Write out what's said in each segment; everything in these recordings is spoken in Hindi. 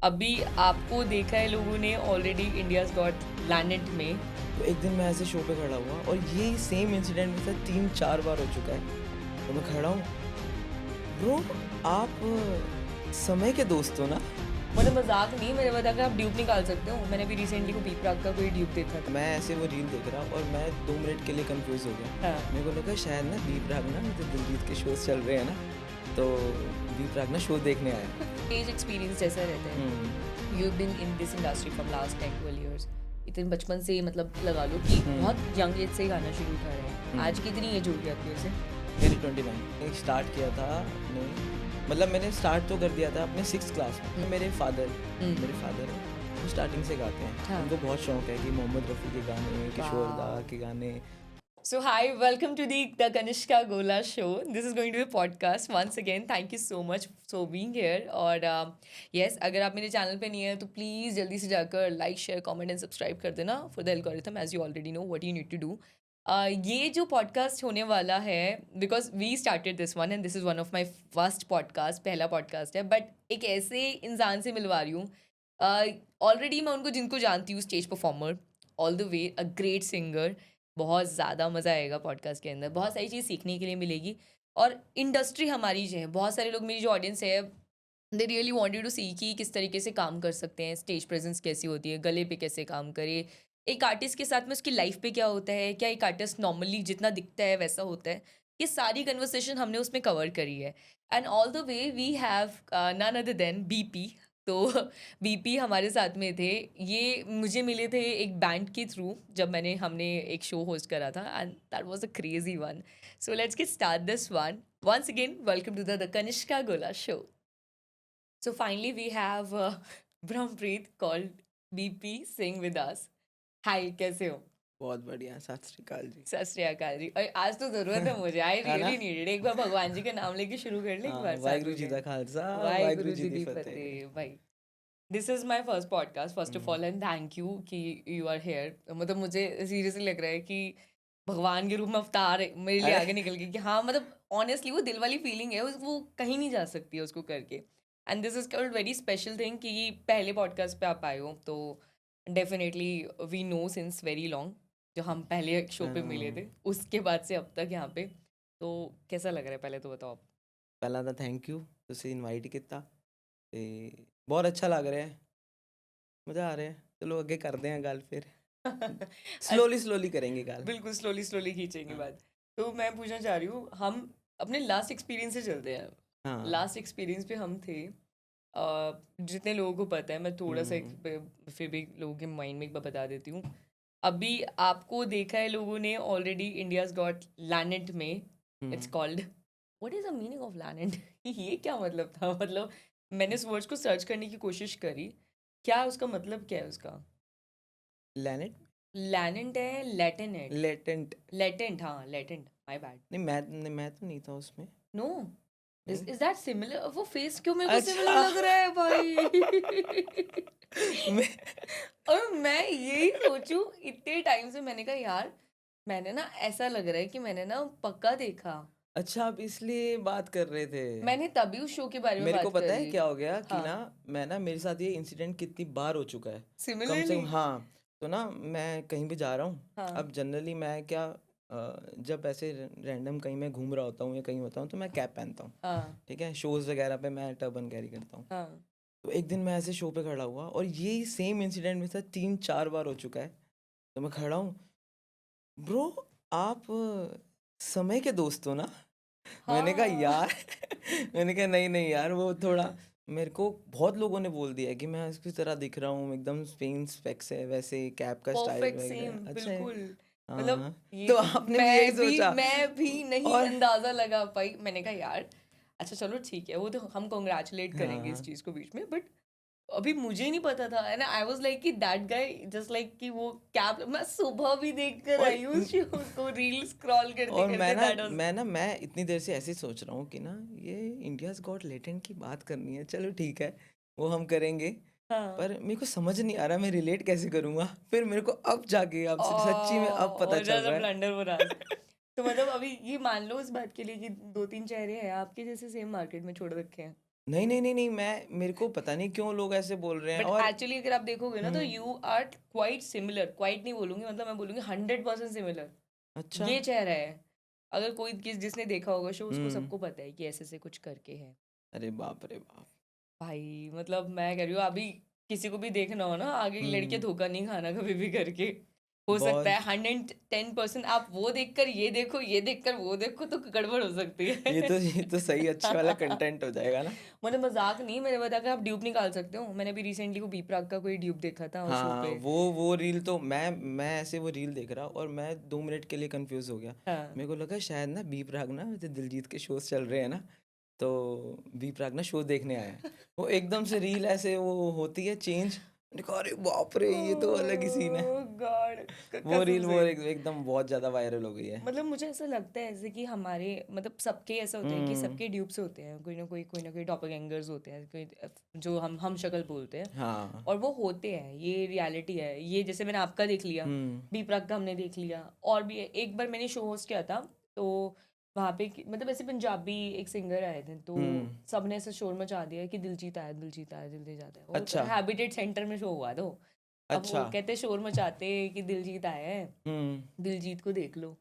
अभी आपको देखा है लोगों ने ऑलरेडी इंडियाज गॉट लैंडेड में। तो एक दिन मैं ऐसे शो पे खड़ा हुआ और ये सेम इंसिडेंट मेरे साथ 3-4 बार हो चुका है। तो मैं खड़ा हूँ, ब्रो आप समय के दोस्त हो ना? मतलब मजाक नहीं, मेरे बता के आप ड्यूब निकाल सकते हो। मैंने भी रिसेंटली को बी प्राक का कोई ड्यूब देखा था। मैं ऐसे वो रील देख रहा और मैं 2 मिनट के लिए कंफ्यूज हो गया। हाँ। मेरे को लगा शायद ना बी प्राक ना मतलब दिलजीत के शोज चल रहे हैं ना, तो बी प्राक ना शो देखने आया। एज एक्सपीरियंस जैसा रहता है। You been in this industry from last 10-12 years। इतने बचपन से मतलब लगा लो कि बहुत यंग एज से गाना शुरू कर रहे हैं। आज कितनी एज हो गई आपकी वैसे? मेरी 29 स्टार्ट किया था अपने, मतलब मैंने स्टार्ट तो कर दिया था अपने 6th क्लास में। मेरे फादर है, वो स्टार्टिंग से गाते हैं। हाँ। उनको बहुत शौक है कि मोहम्मद रफ़ी के गाने, किशोर दा के गाने। So hi, welcome to the Kanishka Gola show. This is going to be a podcast. Once again, thank you so much for being here. और yes, अगर आप मेरे चैनल पे नहीं है तो प्लीज़ जल्दी से जाकर like share comment and subscribe कर देना for the algorithm, as you already know what you need to do. ये जो पॉडकास्ट होने वाला है, because we started this one and this is one of my first podcast, पहला पॉडकास्ट है, बट एक ऐसे इंसान से मिलवा रही हूँ। ऑलरेडी मैं उनको जिनको जानती हूँ, stage performer all the way, a great singer. बहुत ज़्यादा मज़ा आएगा पॉडकास्ट के अंदर, बहुत सारी चीज़ सीखने के लिए मिलेगी। और इंडस्ट्री हमारी जो है, बहुत सारे लोग, मेरी जो ऑडियंस है, they really wanted to see कि किस तरीके से काम कर सकते हैं, स्टेज प्रेजेंस कैसी होती है, गले पे कैसे काम करे, एक आर्टिस्ट के साथ में उसकी लाइफ पे क्या होता है, क्या एक आर्टिस्ट नॉर्मली जितना दिखता है वैसा होता है। ये सारी कन्वर्सेशन हमने उसमें कवर करी है। And all the way we have none other than BP. तो बीपी हमारे साथ में थे। ये मुझे मिले थे एक बैंड के थ्रू, जब हमने एक शो होस्ट करा था, and that was a crazy one. So let's get start this one. Once again welcome to the Kanishka Gola show. So finally, we have Brahmpreet called BP sing with us. Hi, कैसे हो? बहुत बढ़िया, सत श्री अकाल जी। सत श्री अकाल जी। और आज तो ज़रूरत है मुझे, आई है ना? Really needed. एक बार भगवान जी का नाम लेके शुरू कर ले, एक हाँ, बार साथ वाहिगुरु हो जी गए। का खालसा, वाहिगुरु वाहिगुरु जी जी दी दी फतेह। फतेह भाई। This is my first podcast first of all, and thank you कि यू आर हेयर। मतलब मुझे सीरियसली लग रहा है कि भगवान के रूप में अवतार मेरे लिए अरे आगे निकल गई कि हाँ, मतलब ऑनेस्टली वो दिल वाली फीलिंग है, वो कहीं नहीं जा सकती है उसको करके। And this is called very special thing कि पहले पॉडकास्ट पे आप आए हो, तो definitely we know since very long. जो हम पहले शो पे मिले थे, उसके बाद से अब तक यहाँ पे, तो कैसा लग रहा है पहले तो बताओ आप। ਪਹਿਲਾਂ ਤਾਂ ਥੈਂਕ ਯੂ, ਤੁਸੀਂ ਇਨਵਾਈਟ ਕੀਤਾ ਤੇ ਬਹੁਤ ਅੱਛਾ ਲੱਗ ਰਿਹਾ ਹੈ, ਮਜ਼ਾ ਆ ਰਿਹਾ ਹੈ। ਚਲੋ ਅੱਗੇ ਕਰਦੇ ਹਾਂ ਗੱਲ ਫਿਰ। स्लोली करेंगे ਗੱਲ। बिल्कुल स्लोली स्लोली खींचेंगे हाँ। बात। तो मैं पूछना चाह रही हूँ, हम अपने लास्ट एक्सपीरियंस से चलते हैं। हाँ। लास्ट एक्सपीरियंस पे हम थे, जितने लोगों को पता है, मैं थोड़ा सा फिर भी लोगों के माइंड में एक बार बता देती हूँ। अभी आपको देखा है लोगों ने ऑलरेडी इंडियाज गॉट लैंडेड में। It's called, what is the meaning of landed? ये क्या मतलब था? मतलब मैंने उस वर्ड्स को सर्च करने की कोशिश करी, क्या उसका मतलब क्या है उसका? लैनेट, लैनेंट है, लैटिन है। लेटेंट। लेटेंट, हाँ लेटेंट, माय बैड। नहीं, मैं तो नहीं था उसमें। नो, नहीं। Is that similar? वो फेस क्यों मेरे को सिमिलर अच्छा। लग रहा है भाई? मैं और मैं यही सोचूं, इतने टाइम से मैंने कहा यार, मैंने ना ऐसा लग रहा है कि मैंने ना पक्का देखा। अच्छा, आप इसलिए बात कर रहे थे। मैंने तभी उस शो के बारे में मेरे को बात पता है करी। क्या हो गया कि हाँ, ना, मैं ना मेरे साथ ये इंसिडेंट कितनी बार हो चुका है, कम से सिमिलरली। कम। हाँ। तो ना मैं कहीं भी जा रहा हूँ। हाँ, अब जनरली मैं क्या, जब ऐसे रैंडम कहीं मैं घूम रहा होता हूँ या कहीं होता हूँ तो मैं कैप पहनता हूँ। हाँ, ठीक है, शोज़ वगैरह पे मैं टर्बन कैरी करता हूँ। हाँ, तो एक दिन मैं ऐसे शो पे खड़ा हुआ और ये सेम इंसिडेंट मेरे साथ 3-4 बार हो चुका है। तो मैं खड़ा हूँ, ब्रो आप समय के दोस्त हो ना? मैंने कहा हाँ। यार मैंने कहा नहीं नहीं यार, वो थोड़ा मेरे को बहुत लोगों ने बोल दिया कि मैं इसकी तरह दिख रहा हूँ, एकदम स्पेन स्पेक्स है, वैसे कैप का स्टाइल परफेक्ट सेम, वगैरह अच्छा है। बिल्कुल। मतलब हाँ। ये तो तो आपने भी यही सोचा। मैं भी नहीं और अंदाजा लगा पाई। मैंने कहा यार, अच्छा चलो ठीक है, वो तो हम कॉन्ग्रेचुलेट करेंगे इस हाँ। चीज को बीच में, बट अभी मुझे नहीं पता था। एंड आई वाज लाइक कि दैट गाय जस्ट लाइक कि वो कैप, मैं सुबह भी देख कर और आई हूँ उस शो को, रील स्क्रॉल करते और करते। दैट वाज, मैं इतनी देर से ऐसे ही सोच रहा हूँ कि ना ये इंडियाज गॉट लेटेंट की बात करनी है, चलो ठीक है वो हम करेंगे। हाँ। पर मेरे को समझ नहीं आ रहा मैं रिलेट कैसे करूँगा, फिर मेरे को अब जाके अब सच्ची में अब पता और चल ज्यादा रहा ब्लंडर हो रहा है। है। तो मतलब अभी ये मान लो इस बात के लिए कि दो तीन चेहरे हैं आपके जैसे सेम मार्केट में छोड़ रखे हैं। नहीं नहीं नहीं नहीं, मेरे को पता नहीं क्यों लोग ऐसे बोल रहे हैं। बट और एक्चुअली अगर आप देखोगे ना तो you are quite similar, quite नहीं बोलूंगी, मतलब मैं बोलूंगी 100% सिमिलर। अच्छा। ये चेहरा है, अगर कोई जिसने देखा होगा शो उसको हम्म। सबको पता है कि ऐसे से कुछ करके है। अरे बाप रे बाप। भाई मतलब मैं कह रही हूँ, अभी किसी को भी देखना हो ना, आगे की लड़कियां हम्म। धोखा नहीं खाना कभी भी करके। हो सकता बहुत। है 110% आप वो देखकर ये देखो, ये देखकर वो देखो, तो गड़बड़ हो सकती है। ये तो सही अच्छे वाला कंटेंट हो जाएगा ना। मतलब मजाक नहीं, मैंने बताया कि आप ड्यूब निकाल सकते हो। मैंने भी रिसेंटली को बी प्राक का कोई ड्यूब देखा था उस शो हाँ, पे। वो रील तो मैं ऐसे वो रील देख रहा और मैं 2 मिनट के लिए कंफ्यूज हो गया। हाँ मेरे को लगा शायद ना बी प्राक ना, जो दिलजीत के शोज चल रहे हैं ना, तो बी प्राक ना शो देखने आया है। वो एकदम से रील ऐसे वो होती है चेंज। मैंने कहा अरे बाप रे, ये तो अलग ही सीन है। गॉड, वो कसम रील से। एकदम बहुत ज्यादा वायरल हो गई है। मतलब मुझे ऐसा लगता है जैसे कि हमारे मतलब सबके ऐसा होते हैं कि हम्म। सबके ड्यूब्स होते हैं, कोई ना कोई डॉपलगैंगर्स होते हैं, कोई जो हम शक्ल बोलते हैं। हाँ। और वो होते हैं, ये रियलिटी है। ये जैसे मैंने आपका देख लिया, हम्म। बी प्राक का हमने देख लिया। और भी एक बार मैंने शो होस्ट किया था, तो वहाँ पे मतलब ऐसे पंजाबी एक सिंगर आए थे, तो हम्म। सबने ऐसे शोर मचा दिया कि दिलजीत आया, दिलजीत आया, दिलजीत आता है। वो अच्छा। हैबिटेट सेंटर में शो हुआ, तो अब अच्छा। वो कहते शोर मचाते कि दिलजीत आया है, हम्म। दिलजीत को देख लो।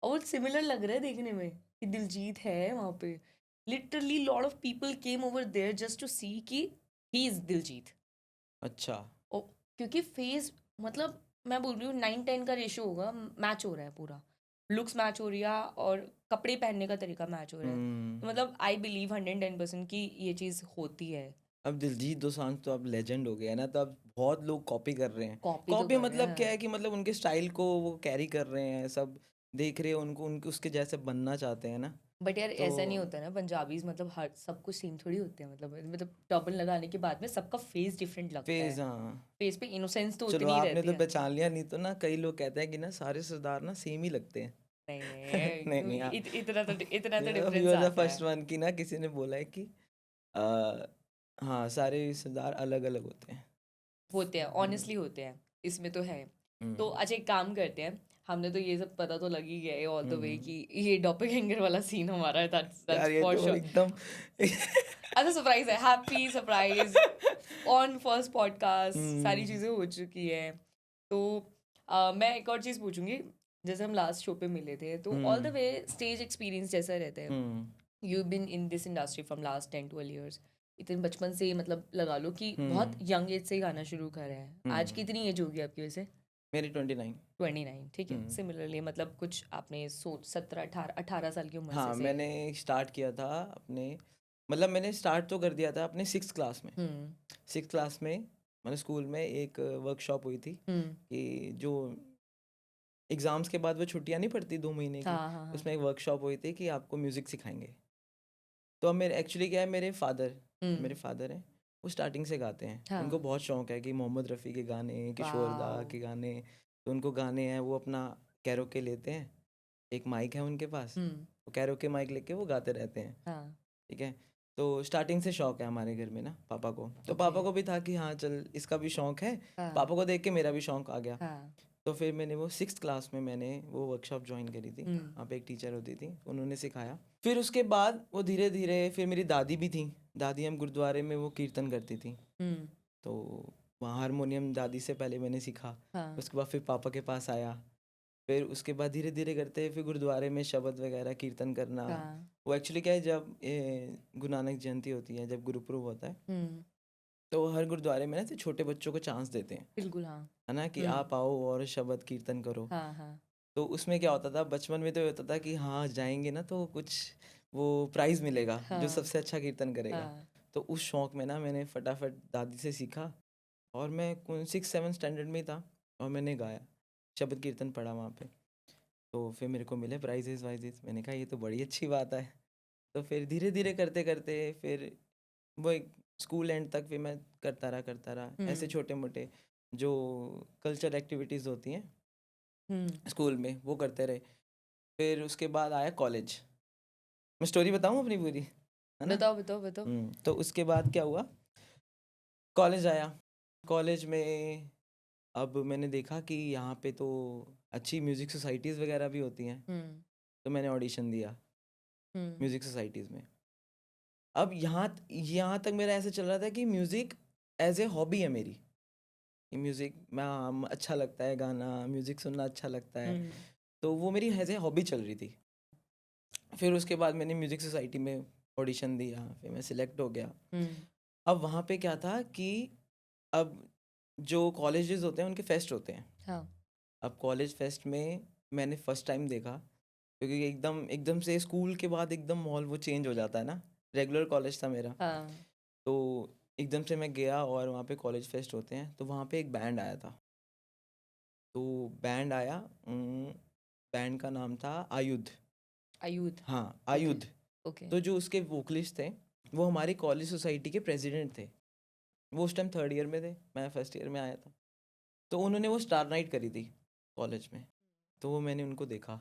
और वो सिमिलर लग रहा है देखने में कि दिलजीत है वहाँ पे। Literally lot of people came over there just to see कि ही इज दिलजीत। अच्छा। ओ, क्योंकि फेस मतलब मैं बोल रही हूँ 9-10 का रेशो होगा, मैच हो रहा है पूरा। लुक्स मैच हो रही है और कपड़े पहनने का तरीका मैच हो रहा है। हम्म। तो मतलब आई बिलीव 110% कि ये चीज़ होती है। अब दिलजीत दोसांझ तो अब लेजेंड हो गया है ना, तो अब बहुत लोग कॉपी कर रहे हैं। कॉपी तो कॉपी कर रहे मतलब क्या हैं। है कि मतलब उनके स्टाइल को वो कैरी कर रहे हैं, सब देख रहे हैं उनको, उनके उसके जैसे बनना चाहते हैं ना। बट यार तो ऐसा नहीं होता ना, पंजाबीज मतलब हर सब कुछ सेम थोड़ी होते हैं। मतलब टर्बन लगाने के बाद में सबका फेस डिफरेंट लगता फेज, है। हाँ। फेस पे इनोसेंस तो चलो उतनी ही आपने रहती तो है। पहचान लिया, नहीं तो ना कई लोग कहते हैं कि ना सारे सरदार ना सेम ही लगते हैं। नहीं नहीं नहीं, नहीं, हाँ। इतना तो यू डिफरेंस आर द आता है। फर्स्ट वन की ना, किसी ने बोला है कि आ, हाँ, सारे सरदार अलग अलग होते हैं। होते हैं, हम्म। ऑनेस्टली होते हैं, इसमें तो है। तो हम्म। अच्छा एक काम करते हैं, हमने तो ये सब पता तो लग ही गया है ऑल द वे हम्म। कि ये डॉपलगैंगर वाला सीन हमारा है, यार दैट्स ये फॉर तो श्योर। एकदम अच्छा सरप्राइज है, happy surprise on first podcast, सारी हम्म। चीज़ें हो चुकी है। तो मैं एक और चीज़ पूछूंगी। जैसे हम लास्ट शो पे मिले थे, तो ऑल द हम्म। वे स्टेज एक्सपीरियंस जैसा रहता है। Hmm. You been in this industry from last 10-12 years, इतने बचपन से ही मतलब लगा लो कि बहुत हम्म। यंग एज से ही गाना शुरू करा है। आज हम्म। कितनी एज होगी आपकी वैसे? मेरी 29। 29, ठीक है। हम्म। सिमिलरली मतलब कुछ आपने सोच 17-18 साल की उम्र हाँ, से। मैंने स्टार्ट किया था अपने, मतलब मैंने स्टार्ट तो कर दिया था अपने 6th क्लास में। हम्म 6th क्लास में मैंने स्कूल में एक वर्कशॉप हुई थी हम्म कि जो एग्ज़ाम्स के बाद वो छुट्टियां नहीं पड़ती 2 महीने की, हाँ हाँ हाँ। उसमें एक वर्कशॉप हुई थी कि आपको म्यूज़िक सिखाएंगे। तो अब मेरे एक्चुअली क्या है, मेरे हम्म फादर हैं, वो स्टार्टिंग से गाते हैं। उनको हाँ। बहुत शौक है कि मोहम्मद रफ़ी के गाने, किशोर दा वाओ। के गाने, तो उनको गाने हैं, वो अपना कैरोके लेते हैं, एक माइक है उनके पास, हम्म वो कैरोके माइक लेके वो गाते रहते हैं। हाँ। ठीक है। तो स्टार्टिंग से शौक है हमारे घर में ना पापा को, तो ओके। पापा को भी था कि हाँ चल इसका भी शौक है। हाँ पापा को देख के मेरा भी शौक आ गया। हाँ। तो फिर मैंने वो 6th क्लास में मैंने वो वर्कशॉप ज्वाइन करी थी। हम्म वहाँ पे एक टीचर होती थी, उन्होंने सिखाया। फिर उसके बाद वो धीरे धीरे, फिर मेरी दादी भी थी, दादी हम गुरुद्वारे में वो कीर्तन करती थी, हम्म तो वहाँ हारमोनियम दादी से पहले मैंने सीखा। हाँ उसके बाद फिर पापा के पास आया, फिर उसके बाद धीरे धीरे करते फिर गुरुद्वारे में शब्द वगैरह कीर्तन करना। हाँ। वो एक्चुअली क्या है, जब गुरु नानक जयंती होती है, जब गुरुपुरब होता है, हम्म तो हर गुरुद्वारे में ना तो छोटे बच्चों को चांस देते हैं, बिल्कुल हाँ। है ना, कि हम्म आप आओ और शब्द कीर्तन करो। हाँ हाँ तो उसमें क्या होता था बचपन में, तो ये होता था कि हाँ जाएंगे ना तो कुछ वो प्राइज़ मिलेगा जो हाँ सबसे अच्छा कीर्तन करेगा। हाँ। तो उस शौक में ना मैंने फटाफट दादी से सीखा, और मैं 6-7 स्टैंडर्ड में ही था, और मैंने गाया, शब्द कीर्तन पढ़ा वहाँ पे। तो फिर मेरे को मिले प्राइजेस वाइजेस, मैंने कहा ये तो बड़ी अच्छी बात है। तो फिर धीरे धीरे करते करते फिर वो एक स्कूल एंड तक फिर मैं करता रहा ऐसे हम्म छोटे मोटे जो कल्चर एक्टिविटीज़ होती हैं हम्म स्कूल में, वो करते रहे। फिर उसके बाद आया कॉलेज। मैं स्टोरी बताऊँ अपनी पूरी, है ना। बताओ बताओ बताओ। तो उसके बाद क्या हुआ, कॉलेज आया। कॉलेज में अब मैंने देखा कि यहाँ पे तो अच्छी म्यूज़िक सोसाइटीज़ वगैरह भी होती हैं, हम्म तो मैंने ऑडिशन दिया हम्म म्यूज़िक सोसाइटीज़ में। अब यहाँ तक मेरा ऐसे चल रहा था कि म्यूज़िक एज ए हॉबी है मेरी, कि म्यूज़िक मैं अच्छा लगता है गाना, म्यूज़िक सुनना अच्छा लगता है, तो वो मेरी एज ए हॉबी चल रही थी। फिर उसके बाद मैंने म्यूज़िक सोसाइटी में ऑडिशन दिया, फिर मैं सिलेक्ट हो गया। अब वहाँ पे क्या था कि अब जो कॉलेजेस होते हैं उनके फेस्ट होते हैं। हाँ अब कॉलेज फेस्ट में मैंने फर्स्ट टाइम देखा, क्योंकि एकदम एकदम से स्कूल के बाद एकदम माहौल वो चेंज हो जाता है ना, रेगुलर कॉलेज था मेरा, हाँ तो एकदम से मैं गया और वहाँ पे कॉलेज फेस्ट होते हैं, तो वहाँ पे एक बैंड आया था। तो बैंड आया, बैंड का नाम था आयुध। आयुध हाँ, ओके आयुध। ओके तो जो उसके वोकलिस्ट थे वो हमारी कॉलेज सोसाइटी के प्रेसिडेंट थे। वो उस टाइम थर्ड ईयर में थे, मैं फर्स्ट ईयर में आया था। तो उन्होंने वो स्टार नाइट करी थी कॉलेज में, तो वो मैंने उनको देखा,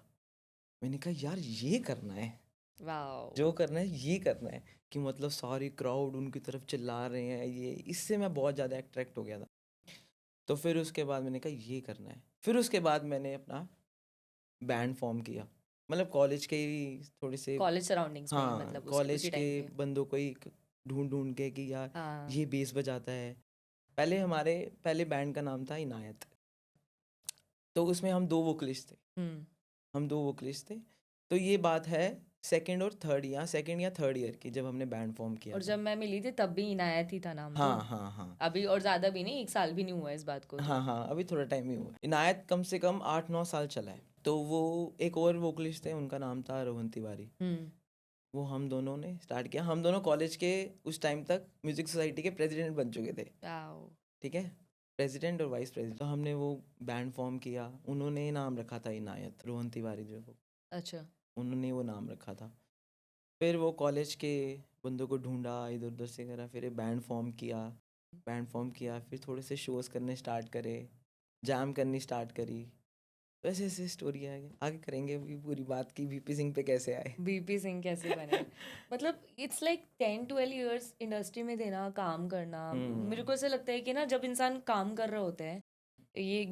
मैंने कहा यार ये करना है, वाओ जो करना है ये करना है, कि मतलब सारी क्राउड उनकी तरफ चिल्ला रहे हैं, ये इससे मैं बहुत ज़्यादा अट्रैक्ट हो गया था। तो फिर उसके बाद मैंने कहा ये करना है। फिर उसके बाद मैंने अपना बैंड फॉर्म किया, मतलब कॉलेज के ही थोड़े से, कॉलेज सराउंडिंग्स में हाँ, मतलब कॉलेज उसी के टाइम पे बंदों को ही ढूंढ ढूंढ के कि यार हाँ ये बेस बजाता है। हमारे पहले बैंड का नाम था इनायत, तो उसमें हम दो वोकलिस्ट थे, हम्म हम दो वोकलिस्ट थे। तो ये बात है सेकंड या थर्ड ईयर की, जब हमने बैंड फॉर्म किया और था। जब मैं मिली थी तब भी इनायत ही था नाम तो हाँ हाँ हाँ अभी और ज़्यादा भी नहीं 1 साल भी नहीं हुआ इस बात को तो हाँ हाँ, अभी थोड़ा टाइम ही हुआ है। इनायत कम से कम 8-9 साल चला है। तो वो एक और वोकलिस्ट थे, उनका नाम था रोहन तिवारी। हम्म वो हम दोनों ने स्टार्ट किया, हम दोनों कॉलेज के उस टाइम तक म्यूजिक सोसाइटी के प्रेसिडेंट बन चुके थे। वाओ ठीक है, प्रेसिडेंट और वाइस प्रेसिडेंट। तो हमने वो बैंड फॉर्म किया, उन्होंने नाम रखा था इनायत, रोहन तिवारी जो वो, अच्छा उन्होंने वो नाम रखा था। फिर वो कॉलेज के बंदों को ढूंढा, इधर उधर से करा, फिर बैंड फॉर्म किया, फिर थोड़े से शोज करने स्टार्ट करे, जैम करनी स्टार्ट करी। तो ऐसे ऐसे स्टोरी है, आगे करेंगे अभी पूरी बात की वीपी सिंह पे कैसे आए। बीपी सिंह कैसे बने मतलब इट्स लाइक 10-12 years इंडस्ट्री में देना काम करना मेरे को ऐसा लगता है कि ना जब इंसान काम कर रहा होता है ये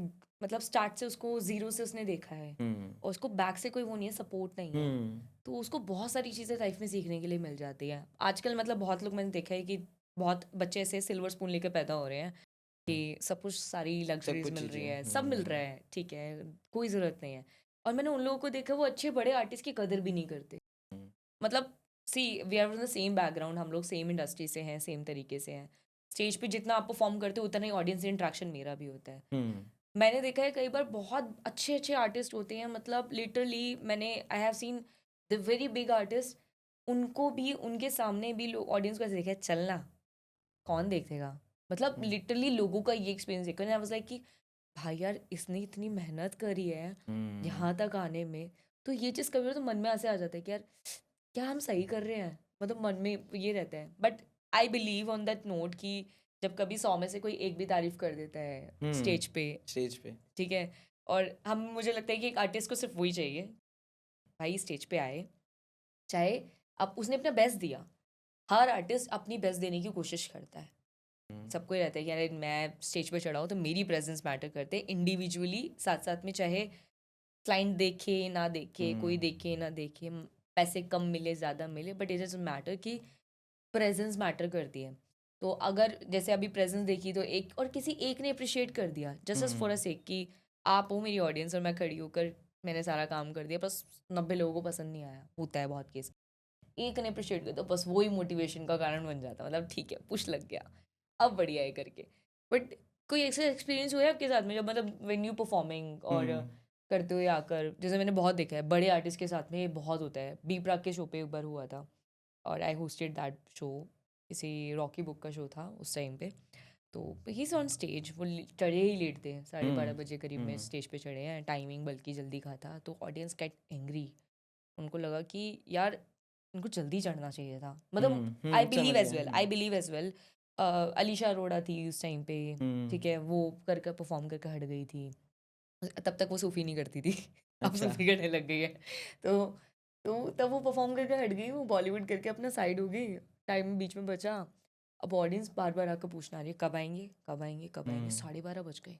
मतलब स्टार्ट से उसको जीरो से उसने देखा है हम्म और उसको बैक से कोई वो नहीं है सपोर्ट नहीं है हम्म तो उसको बहुत सारी चीज़ें लाइफ में सीखने के लिए मिल जाती है आजकल मतलब बहुत लोग मैंने देखा है कि बहुत बच्चे ऐसे सिल्वर स्पून लेकर पैदा हो रहे हैं कि सब कुछ सारी सब लग्जरीज कुछ मिल रही चीजें। है सब मिल रहा है ठीक है कोई ज़रूरत नहीं है और मैंने उन लोगों को देखा वो अच्छे बड़े आर्टिस्ट की कदर भी नहीं करते हम्म मतलब see we are from the same background हम लोग सेम इंडस्ट्री से हैं सेम तरीके से हैं स्टेज पे जितना आप परफॉर्म करते हो उतना ही ऑडियंस से इंट्रैक्शन मेरा भी होता है हम्म मैंने देखा है कई बार बहुत अच्छे अच्छे आर्टिस्ट होते हैं मतलब लिटरली मैंने I have seen the very big artist उनको भी उनके सामने भी लोग ऑडियंस को ऐसे देखा है चलना कौन देखेगा मतलब हम्म लिटरली लोगों का ये एक्सपीरियंस देखा आई वाज लाइक कि भाई यार इसने इतनी मेहनत करी है हम्म यहाँ तक आने में तो ये चीज़ कभी तो मन में ऐसे आ जाता है कि यार क्या हम सही कर रहे हैं मतलब मन में ये रहता है but I believe on that note कि जब कभी 100 में से कोई एक भी तारीफ कर देता है स्टेज पे स्टेज पे। ठीक है और हम मुझे लगता है कि एक आर्टिस्ट को सिर्फ वही चाहिए भाई स्टेज पे आए चाहे अब उसने अपना बेस्ट दिया हर आर्टिस्ट अपनी बेस्ट देने की कोशिश करता है हम्म सबको ये रहता है कि अरे मैं स्टेज पे चढ़ा हूँ तो मेरी प्रेजेंस मैटर करते हैं इंडिविजुअली साथ साथ में चाहे क्लाइंट देखे ना देखे कोई हम्म देखे ना देखे पैसे कम मिले ज़्यादा मिले बट इट डजंट मैटर कि प्रेजेंस मैटर करती है तो अगर जैसे अभी प्रेजेंस देखी तो एक और किसी एक ने अप्रिशिएट कर दिया जस्ट एज फॉर अ हम्म सेक कि आप हो मेरी ऑडियंस और मैं खड़ी होकर मैंने सारा काम कर दिया बस 90 लोगों को पसंद नहीं आया होता है बहुत केस एक ने अप्रिशिएट कर दिया बस वही मोटिवेशन का कारण बन जाता मतलब ठीक है पुश लग गया अब बढ़िया है करके बट कोई ऐसा एक्सपीरियंस हुआ है आपके साथ में जब मतलब व्हेन यू परफॉर्मिंग और हम्म करते हुए आकर जैसे मैंने बहुत देखा है बड़े आर्टिस्ट के साथ में ये बहुत होता है बी प्राक के शो पे एक बार हुआ था और आई होस्टेड दैट शो किसी रॉकी बुक का शो था उस टाइम पे तो ही इज़ ऑन स्टेज वो चढ़े ही लेट थे 12:30 बजे करीब में स्टेज पे चढ़े हैं टाइमिंग बल्कि जल्दी का था तो ऑडियंस गेट एंग्री उनको लगा कि यार इनको जल्दी चढ़ना चाहिए था मतलब आई समझ बिलीव एज गया। Well I believe as well Alisha Arora थी उस टाइम पे ठीक है वो कर कर परफॉर्म करके हट गई थी तब तक वो सूफी नहीं करती थी अब अच्छा। सूफी करने लग गई है तो तब वो परफॉर्म करके हट गई वो बॉलीवुड करके अपना साइड हो गई टाइम बीच में बचा अब ऑडियंस बार बार आकर पूछना रही है कब आएंगे कब आएंगे कब आएंगे 12:30 बज गए